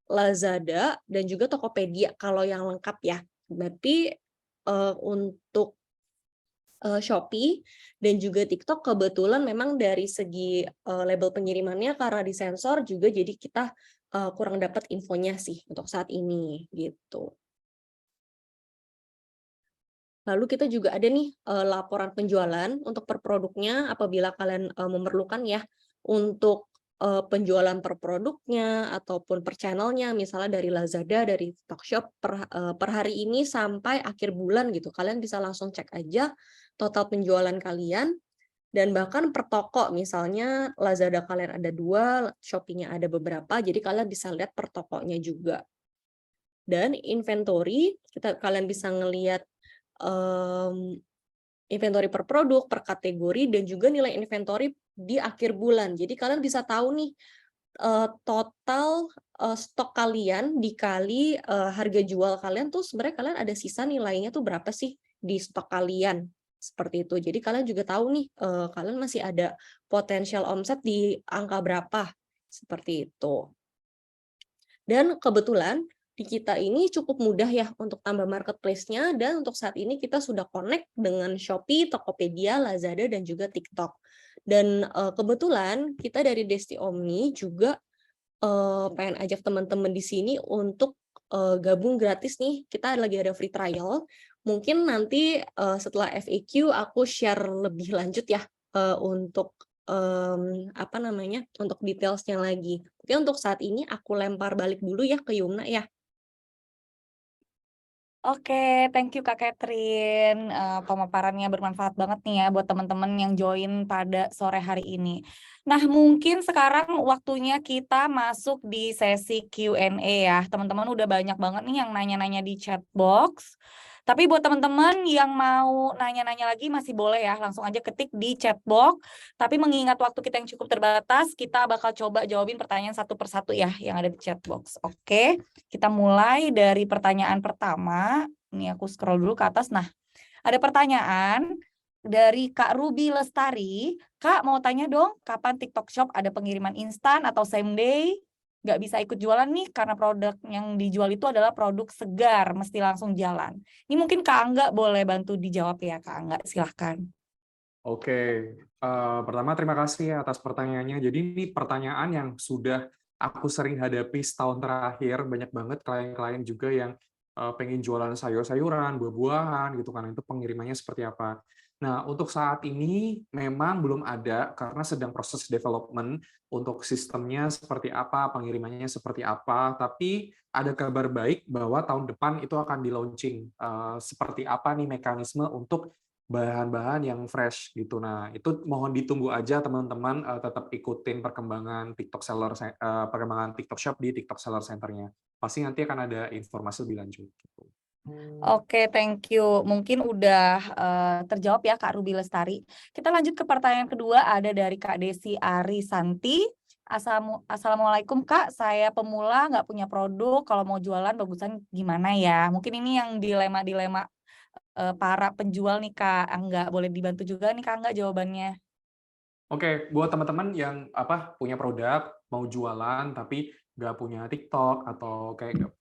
Lazada dan juga Tokopedia kalau yang lengkap ya. Tapi untuk Shopee dan juga TikTok kebetulan memang dari segi label pengirimannya karena disensor juga, jadi kita kurang dapat infonya sih untuk saat ini gitu. Lalu kita juga ada nih laporan penjualan untuk per produknya apabila kalian memerlukan ya, untuk penjualan per produknya ataupun per channelnya, misalnya dari Lazada, dari Tokshop per hari ini sampai akhir bulan gitu. Kalian bisa langsung cek aja total penjualan kalian, dan bahkan per toko, misalnya Lazada kalian ada 2, Shopee-nya ada beberapa, jadi kalian bisa lihat per tokonya juga. Dan inventory, kalian bisa ngelihat inventory per produk, per kategori, dan juga nilai inventory di akhir bulan. Jadi kalian bisa tahu nih total stok kalian dikali harga jual kalian tuh sebenarnya kalian ada sisa nilainya tuh berapa sih di stok kalian, seperti itu. Jadi kalian juga tahu nih kalian masih ada potensial omset di angka berapa, seperti itu. Dan kebetulan di kita ini cukup mudah ya untuk tambah marketplace-nya, dan untuk saat ini kita sudah connect dengan Shopee, Tokopedia, Lazada, dan juga TikTok. Dan kebetulan kita dari Desti Omni juga pengen ajak teman-teman di sini untuk gabung gratis nih. Kita lagi ada free trial. Mungkin nanti setelah FAQ aku share lebih lanjut ya untuk untuk detailsnya lagi. Mungkin untuk saat ini aku lempar balik dulu ya ke Yumna ya. Oke, thank you Kak Catherine. Pemaparannya bermanfaat banget nih ya buat teman-teman yang join pada sore hari ini. Nah, mungkin sekarang waktunya kita masuk di sesi Q&A ya. Teman-teman udah banyak banget nih yang nanya-nanya di chat box. Tapi buat teman-teman yang mau nanya-nanya lagi masih boleh ya, langsung aja ketik di chat box. Tapi mengingat waktu kita yang cukup terbatas, kita bakal coba jawabin pertanyaan satu persatu ya yang ada di chat box. Oke, kita mulai dari pertanyaan pertama. Ini aku scroll dulu ke atas. Nah, ada pertanyaan dari Kak Ruby Lestari. Kak, mau tanya dong, kapan TikTok Shop ada pengiriman instan atau same day? Nggak bisa ikut jualan nih, karena produk yang dijual itu adalah produk segar, mesti langsung jalan. Ini mungkin Kak Angga boleh bantu dijawab ya, Kak Angga, silahkan. Oke, pertama terima kasih atas pertanyaannya. Jadi ini pertanyaan yang sudah aku sering hadapi setahun terakhir. Banyak banget klien-klien juga yang pengen jualan sayur-sayuran, buah-buahan gitu kan. Itu pengirimannya seperti apa. Nah, untuk saat ini memang belum ada karena sedang proses development untuk sistemnya seperti apa, pengirimannya seperti apa. Tapi ada kabar baik bahwa tahun depan itu akan di-launching seperti apa nih mekanisme untuk bahan-bahan yang fresh gitu. Nah, itu mohon ditunggu aja teman-teman, tetap ikutin perkembangan perkembangan TikTok Shop di TikTok Seller Center-nya. Pasti nanti akan ada informasi lebih lanjut gitu. Oke, thank you. Mungkin udah terjawab ya Kak Ruby Lestari. Kita lanjut ke pertanyaan kedua, ada dari Kak Desi Arisanti. Assalamualaikum Kak, saya pemula nggak punya produk, kalau mau jualan bagusan gimana ya? Mungkin ini yang dilema-dilema para penjual nih Kak Angga. Boleh dibantu juga nih Kak Angga jawabannya. Oke, buat teman-teman yang punya produk, mau jualan tapi nggak punya TikTok atau kayak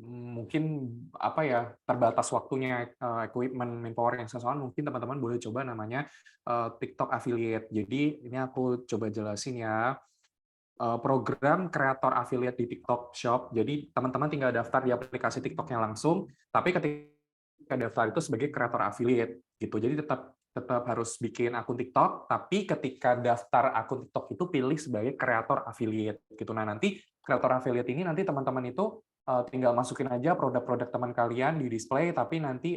mungkin terbatas waktunya, equipment, manpower yang sesuatu, mungkin teman-teman boleh coba namanya TikTok Affiliate. Jadi ini aku coba jelasin ya. Program kreator affiliate di TikTok Shop. Jadi teman-teman tinggal daftar di aplikasi TikToknya langsung, tapi ketika daftar itu sebagai kreator affiliate gitu. Jadi tetap harus bikin akun TikTok, tapi ketika daftar akun TikTok itu pilih sebagai kreator affiliate gitu. Nah, nanti kreator affiliate ini nanti teman-teman itu tinggal masukin aja produk-produk teman kalian di display, tapi nanti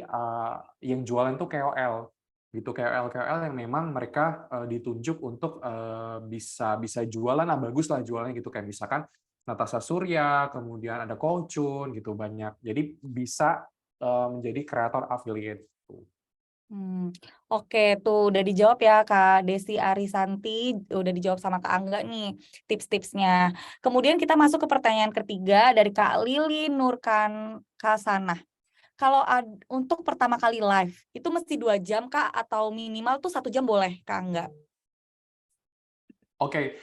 yang jualan tuh KOL gitu, KOL yang memang mereka ditunjuk untuk bisa jualan, bagus lah jualannya gitu, kayak misalkan Natasha Surya, kemudian ada Kochun gitu, banyak. Jadi bisa menjadi kreator affiliate. Oke, tuh udah dijawab ya Kak Desi Arisanti, udah dijawab sama Kak Angga nih tips-tipsnya. Kemudian kita masuk ke pertanyaan ketiga dari Kak Lili Nurkan Kasana. Kalau untuk pertama kali live, itu mesti 2 jam Kak atau minimal tuh 1 jam boleh Kak Angga? Oke,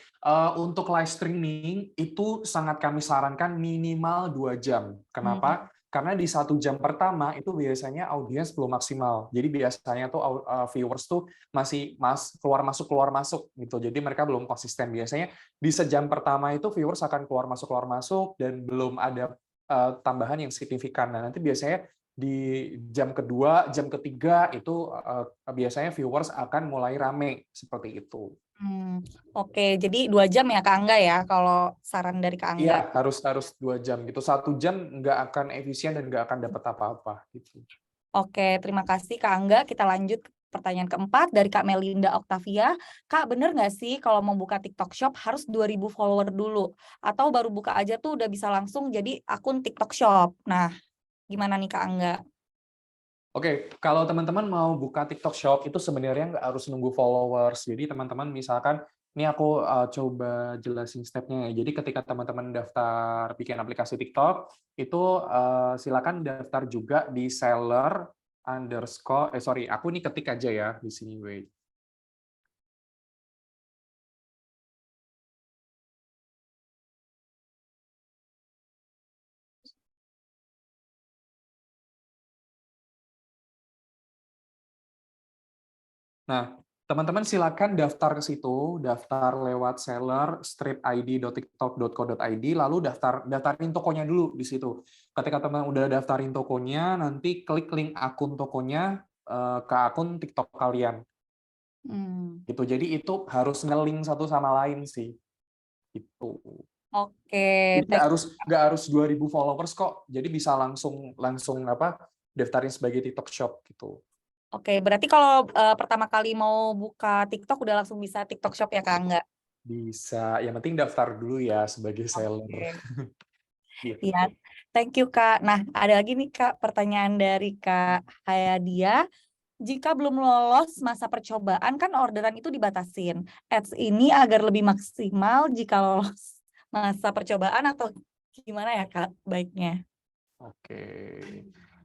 untuk live streaming itu sangat kami sarankan minimal 2 jam. Kenapa? Karena di 1 jam pertama itu biasanya audiens belum maksimal. Jadi biasanya tuh viewers tuh masih keluar masuk gitu. Jadi mereka belum konsisten. Biasanya di sejam pertama itu viewers akan keluar masuk dan belum ada tambahan yang signifikan. Nah, nanti biasanya di jam kedua, jam ketiga itu biasanya viewers akan mulai rame seperti itu. Oke, jadi 2 jam ya Kak Angga ya, kalau saran dari Kak Angga. Iya, harus 2 jam gitu. 1 jam nggak akan efisien dan nggak akan dapat apa-apa gitu. Oke, terima kasih Kak Angga. Kita lanjut ke pertanyaan keempat dari Kak Melinda Octavia. Kak, bener nggak sih kalau mau buka TikTok Shop harus 2.000 follower dulu? Atau baru buka aja tuh udah bisa langsung jadi akun TikTok Shop? Nah, gimana nih Kak Angga? Oke, kalau teman-teman mau buka TikTok Shop itu sebenarnya nggak harus nunggu followers. Jadi teman-teman misalkan, ini aku coba jelasin step-nya ya. Jadi ketika teman-teman daftar bikin aplikasi TikTok, itu silakan daftar juga di aku ini ketik aja ya di sini, wait. Nah, teman-teman silakan daftar ke situ, daftar lewat seller stripid.tiktok.co.id, lalu daftarin tokonya dulu di situ. Ketika teman udah daftarin tokonya, nanti klik link akun tokonya ke akun TikTok kalian. Gitu. Jadi itu harus nge-link satu sama lain sih. Gitu. Oke, Nggak harus 2.000 followers kok. Jadi bisa langsung daftarin sebagai TikTok Shop gitu. Oke, berarti kalau pertama kali mau buka TikTok udah langsung bisa TikTok Shop ya Kak Angga? Bisa, yang penting daftar dulu ya sebagai seller. Oke. Gitu. Ya, thank you Kak. Nah, ada lagi nih Kak pertanyaan dari Kak Hayadia. Jika belum lolos masa percobaan kan orderan itu dibatasin. Ads ini agar lebih maksimal jika lolos masa percobaan atau gimana ya Kak baiknya? Oke.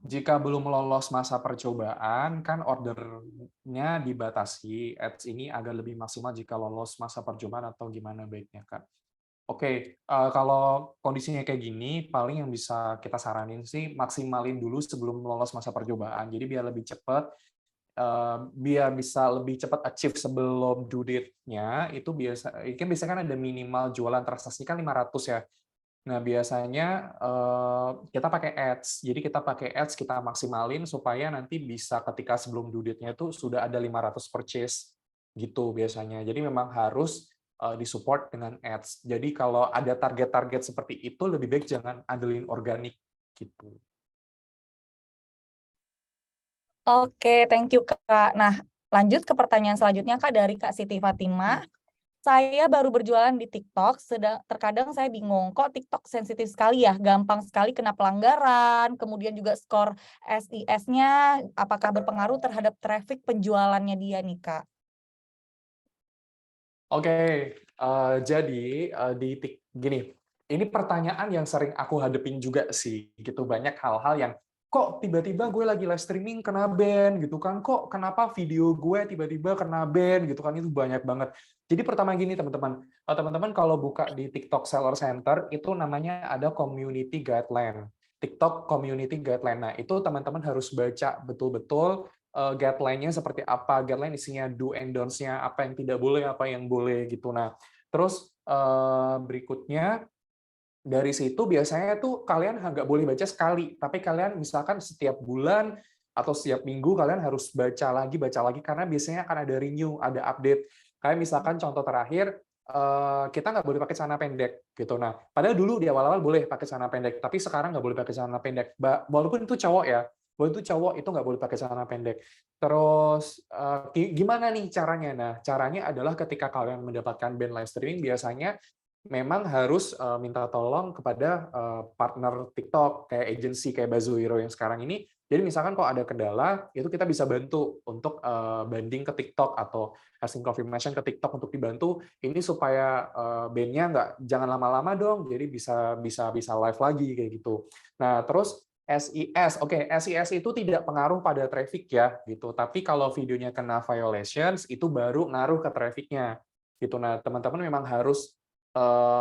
Jika belum lolos masa percobaan, kan ordernya dibatasi. Ads ini agar lebih maksimal jika lolos masa percobaan atau gimana baiknya, Kak? Oke, kalau kondisinya kayak gini, paling yang bisa kita saranin sih maksimalin dulu sebelum lolos masa percobaan. Jadi biar lebih cepat, biar bisa lebih cepat achieve sebelum due date-nya, itu biasanya kan ada minimal jualan transaksi kan 500 ya. Nah, biasanya kita pakai ads. Jadi kita pakai ads, kita maksimalin supaya nanti bisa ketika sebelum due date-nya itu sudah ada 500 purchase gitu biasanya. Jadi memang harus disupport dengan ads. Jadi kalau ada target-target seperti itu lebih baik jangan andelin organik gitu. Oke, thank you Kak. Nah, lanjut ke pertanyaan selanjutnya Kak dari Kak Siti Fatima. Saya baru berjualan di TikTok, terkadang saya bingung, kok TikTok sensitif sekali ya, gampang sekali kena pelanggaran, kemudian juga skor SIS-nya, apakah berpengaruh terhadap traffic penjualannya dia nih Kak? Oke, jadi gini, ini pertanyaan yang sering aku hadepin juga sih, gitu. Banyak hal-hal yang kok tiba-tiba gue lagi live streaming kena ban gitu kan, kok kenapa video gue tiba-tiba kena ban gitu kan, itu banyak banget. Jadi pertama gini teman-teman, teman-teman kalau buka di TikTok Seller Center itu namanya ada community guideline. TikTok community guideline. Nah, itu teman-teman harus baca betul-betul guideline-nya seperti apa, guideline isinya do and don'ts-nya, apa yang tidak boleh, apa yang boleh gitu. Nah, terus berikutnya dari situ biasanya tuh kalian nggak boleh baca sekali, tapi kalian misalkan setiap bulan atau setiap minggu kalian harus baca lagi karena biasanya akan ada renew, ada update. Kayak misalkan contoh terakhir, kita nggak boleh pakai celana pendek gitu. Nah, padahal dulu di awal-awal boleh pakai celana pendek, tapi sekarang nggak boleh pakai celana pendek. Walaupun itu cowok ya, walaupun itu cowok itu nggak boleh pakai celana pendek. Terus gimana nih caranya? Nah, caranya adalah ketika kalian mendapatkan ban live streaming biasanya memang harus minta tolong kepada partner TikTok kayak agency kayak Bazuhiro yang sekarang ini. Jadi misalkan kalau ada kendala, itu kita bisa bantu untuk banding ke TikTok atau asking confirmation ke TikTok untuk dibantu. Ini supaya band-nya jangan lama-lama dong, jadi bisa live lagi kayak gitu. Nah terus SIS, oke, SIS itu tidak pengaruh pada traffic ya gitu. Tapi kalau videonya kena violations itu baru ngaruh ke traffic-nya gitu. Nah teman-teman memang harus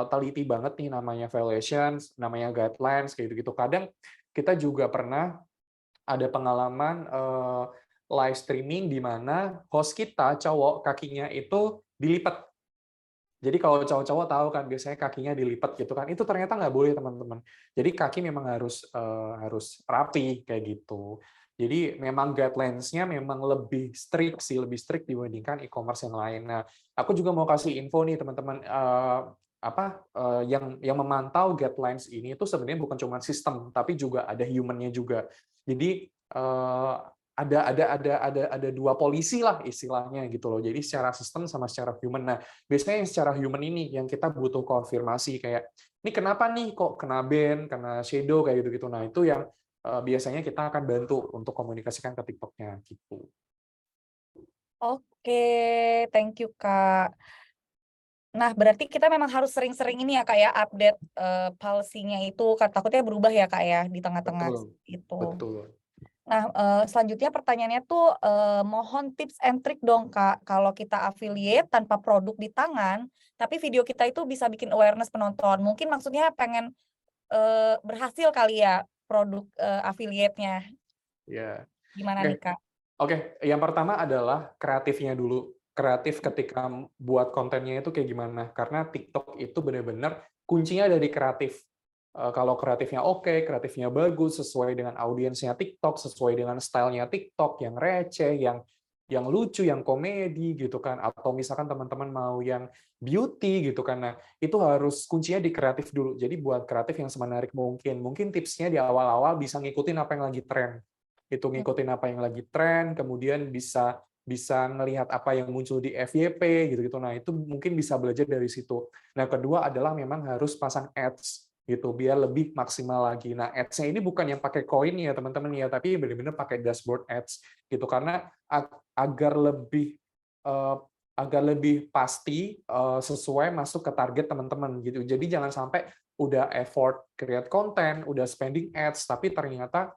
teliti banget nih namanya violations, namanya guidelines kayak gitu-gitu. Kadang kita juga pernah ada pengalaman live streaming di mana host kita cowok kakinya itu dilipat. Jadi kalau cowok-cowok tahu kan biasanya kakinya dilipat gitu kan. Itu ternyata nggak boleh teman-teman. Jadi kaki memang harus rapi kayak gitu. Jadi memang guidelines-nya memang lebih strict sih, lebih strict dibandingkan e-commerce yang lain. Nah, aku juga mau kasih info nih teman-teman, yang memantau guidelines ini itu sebenarnya bukan cuma sistem, tapi juga ada human-nya juga. Jadi ada dua polisi lah istilahnya gitu loh. Jadi secara sistem sama secara human. Nah, biasanya yang secara human ini yang kita butuh konfirmasi kayak ini kenapa nih kok kena ban, kena shadow kayak gitu-gitu. Nah, itu yang biasanya kita akan bantu untuk komunikasikan ke TikTok-nya gitu. Oke, thank you Kak. Nah, berarti kita memang harus sering-sering ini ya Kak ya, update policy-nya itu, takutnya berubah ya Kak ya, di tengah-tengah Betul, itu. betul. Nah, selanjutnya pertanyaannya tuh, mohon tips and trick dong Kak, kalau kita affiliate tanpa produk di tangan, tapi video kita itu bisa bikin awareness penonton. Mungkin maksudnya pengen berhasil kali ya produk affiliate-nya. Ya. Gimana Oke. nih Kak? Oke, yang pertama adalah kreatifnya dulu. Kreatif ketika buat kontennya itu kayak gimana? Karena TikTok itu benar-benar kuncinya ada di kreatif. Kalau kreatifnya oke, kreatifnya bagus, sesuai dengan audiensnya TikTok, sesuai dengan stylenya TikTok, yang receh, yang lucu, yang komedi gitu kan, atau misalkan teman-teman mau yang beauty gitu kan. Nah, itu harus kuncinya di kreatif dulu. Jadi buat kreatif yang semenarik mungkin. Mungkin tipsnya di awal-awal bisa ngikutin apa yang lagi tren. Itu ngikutin apa yang lagi tren, kemudian bisa bisa ngelihat apa yang muncul di FYP gitu-gitu. Nah, itu mungkin bisa belajar dari situ. Nah, kedua adalah memang harus pasang ads gitu biar lebih maksimal lagi. Nah, ads-nya ini bukan yang pakai koin ya, teman-teman ya, tapi benar-benar pakai dashboard ads gitu karena agar lebih eh, agar lebih pasti sesuai masuk ke target teman-teman gitu. Jadi jangan sampai udah effort create konten, udah spending ads, tapi ternyata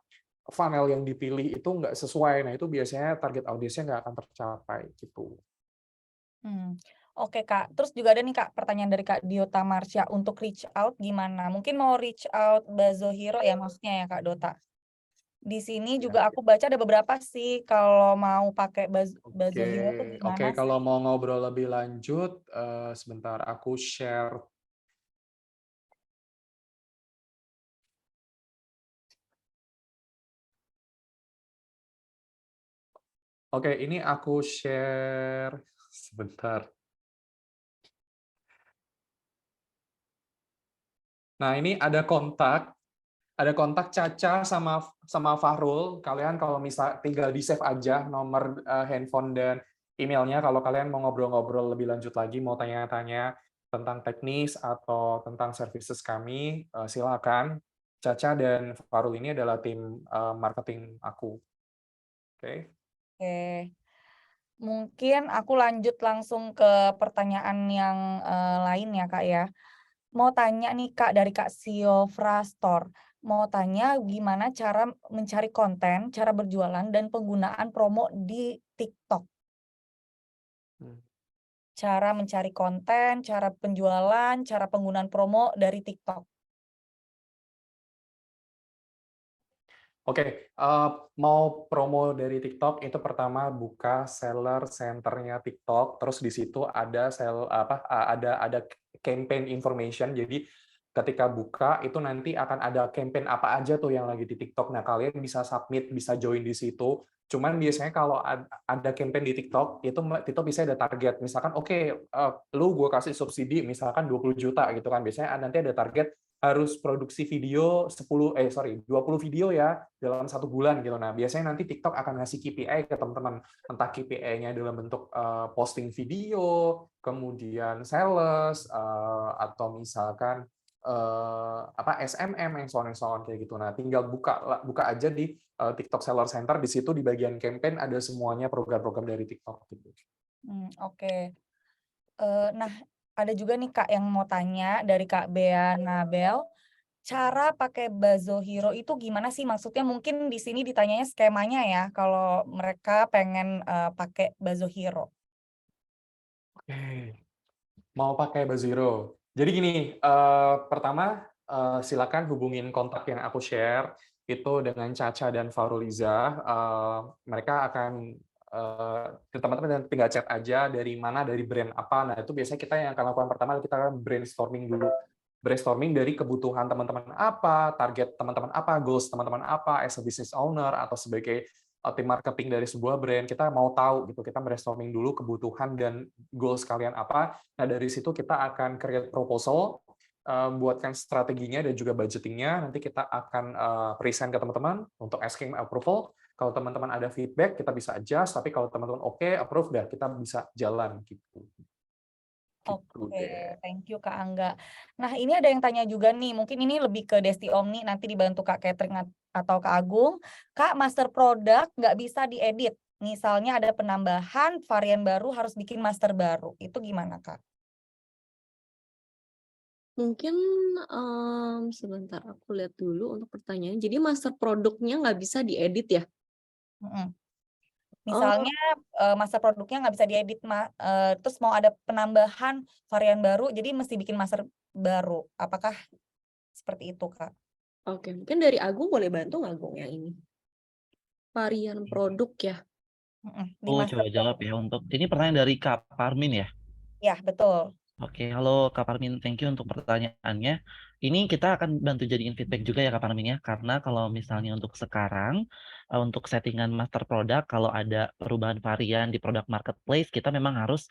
funnel yang dipilih itu nggak sesuai. Nah, itu biasanya target audiensnya nggak akan tercapai gitu. Oke Kak, terus juga ada nih Kak pertanyaan dari Kak Diota Marsha, untuk reach out gimana? Mungkin mau reach out Bazo Hero ya maksudnya ya Kak Dota? Di sini Ya. juga aku baca ada beberapa sih, kalau mau pakai Bazo Hero tuh Oke, gimana sih? kalau mau ngobrol lebih lanjut, sebentar aku share. Oke, ini aku share sebentar. Nah, ini ada kontak Caca sama Fahrul. Kalian kalau misal tinggal di-save aja nomor handphone dan emailnya kalau kalian mau ngobrol-ngobrol lebih lanjut lagi, mau tanya-tanya tentang teknis atau tentang services kami, silakan. Caca dan Fahrul ini adalah tim marketing aku. Oke. Oke. Mungkin aku lanjut langsung ke pertanyaan yang lain ya Kak ya. Mau tanya nih Kak dari Kak Siofra Store. Mau tanya gimana cara mencari konten, cara berjualan, dan penggunaan promo di TikTok. Cara mencari konten, cara penjualan, cara penggunaan promo dari TikTok. Oke, mau promo dari TikTok itu pertama buka seller center-nya TikTok, terus di situ ada ada campaign information. Jadi ketika buka itu nanti akan ada campaign apa aja tuh yang lagi di TikTok. Nah, kalian bisa submit, bisa join di situ. Cuman biasanya kalau ada campaign di TikTok, itu TikTok bisa ada target. Misalkan oke, lu gue kasih subsidi misalkan 20 juta gitu kan. Biasanya nanti ada target harus produksi video 20 video ya dalam 1 bulan gitu. Nah, biasanya nanti TikTok akan ngasih KPI ke teman-teman, entah KPI-nya dalam bentuk posting video, kemudian sales, atau misalkan SMM, and so on kayak gitu. Nah, tinggal buka aja di TikTok Seller Center, di situ di bagian campaign ada semuanya program-program dari TikTok gitu. Oke. Nah, ada juga nih Kak yang mau tanya dari Kak Bea Nabel. Cara pakai Bazo Hero itu gimana sih? Maksudnya mungkin di sini ditanyanya skemanya ya, kalau mereka pengen pakai Bazo Hero. Oke, mau pakai Baziro. Jadi gini, pertama silakan hubungin kontak yang aku share itu dengan Caca dan Faruliza. Mereka akan teman-teman tinggal chat aja dari mana, dari brand apa. Nah, itu biasanya kita yang akan lakukan pertama, kita akan brainstorming dulu. Brainstorming dari kebutuhan teman-teman apa, target teman-teman apa, goals teman-teman apa, as a business owner atau sebagai tim marketing dari sebuah brand. Kita mau tahu gitu, kita brainstorming dulu kebutuhan dan goals kalian apa. Nah, dari situ kita akan create proposal, buatkan strateginya dan juga budgetingnya. Nanti kita akan present ke teman-teman untuk asking approval. Kalau teman-teman ada feedback, kita bisa adjust. Tapi kalau teman-teman oke, approve, dah kita bisa jalan gitu. Oke, thank you Kak Angga. Nah, ini ada yang tanya juga nih, mungkin ini lebih ke Desti Omni, nanti dibantu Kak Catherine atau Kak Agung. Kak, master produk nggak bisa diedit. Misalnya ada penambahan, varian baru harus bikin master baru. Itu gimana Kak? Mungkin sebentar aku lihat dulu untuk pertanyaan. Jadi master produknya nggak bisa diedit ya? Misalnya master produknya nggak bisa diedit, terus mau ada penambahan varian baru, jadi mesti bikin master baru. Apakah seperti itu Kak? Oke, mungkin dari Agung boleh bantu nggak Agung yang ini? Varian produk ya? Di Oh, master coba jawab ya untuk ini pertanyaan dari Kak Parmin ya. Ya, betul. Oke, halo Kak Parmin, thank you untuk pertanyaannya. Ini kita akan bantu jadiin feedback juga ya Kak Parmin ya, karena kalau misalnya untuk sekarang, untuk settingan master product, kalau ada perubahan varian di produk marketplace, kita memang harus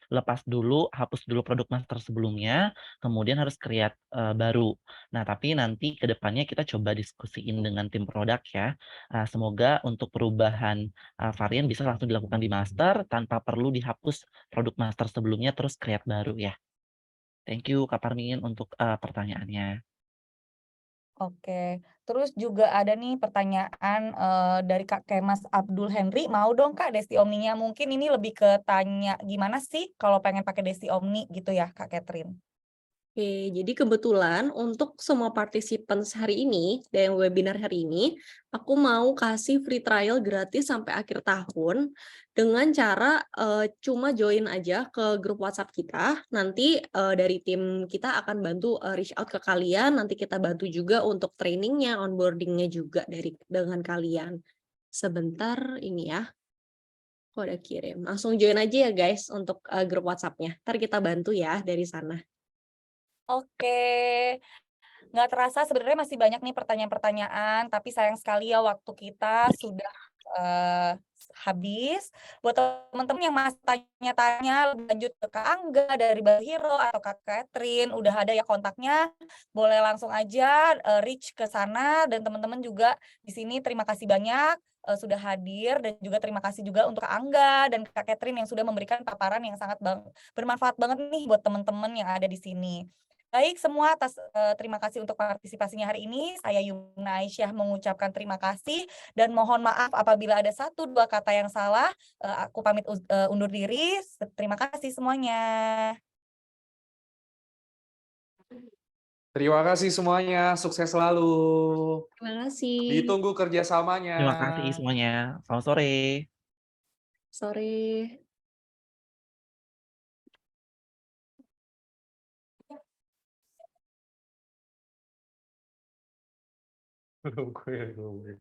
lepas dulu, hapus dulu produk master sebelumnya, kemudian harus create baru. Nah, tapi nanti ke depannya kita coba diskusiin dengan tim produk ya. Semoga untuk perubahan varian bisa langsung dilakukan di master tanpa perlu dihapus produk master sebelumnya terus create baru ya. Thank you Kak Parmin untuk pertanyaannya. Oke, terus juga ada nih pertanyaan dari Kak Kemas Abdul Henry. Mau dong Kak Desti Omninya. Mungkin ini lebih ke tanya gimana sih kalau pengen pakai Desti Omni gitu ya Kak Catherine. Oke, jadi kebetulan untuk semua participants hari ini dan webinar hari ini, aku mau kasih free trial gratis sampai akhir tahun dengan cara cuma join aja ke grup WhatsApp kita. Nanti dari tim kita akan bantu reach out ke kalian. Nanti kita bantu juga untuk trainingnya, onboardingnya juga dengan kalian. Sebentar ini ya, aku udah kirim. Langsung join aja ya guys untuk grup WhatsApp-nya. Ntar kita bantu ya dari sana. Oke, nggak terasa sebenarnya masih banyak nih pertanyaan-pertanyaan, tapi sayang sekali ya waktu kita sudah habis. Buat teman-teman yang masih tanya-tanya lebih lanjut ke Kak Angga dari Bahiro atau Kak Catherine, udah ada ya kontaknya, boleh langsung aja reach ke sana. Dan teman-teman juga di sini terima kasih banyak sudah hadir, dan juga terima kasih juga untuk Kak Angga dan Kak Catherine yang sudah memberikan paparan yang sangat bermanfaat banget nih buat teman-teman yang ada di sini. Baik semua, terima kasih untuk partisipasinya hari ini. Saya Yumna Aisyah mengucapkan terima kasih dan mohon maaf apabila ada 1-2 kata yang salah. Aku pamit undur diri. Terima kasih semuanya. Terima kasih semuanya, sukses selalu. Terima kasih. Ditunggu kerjasamanya. Terima kasih semuanya. Selamat sore. Sore. Gue.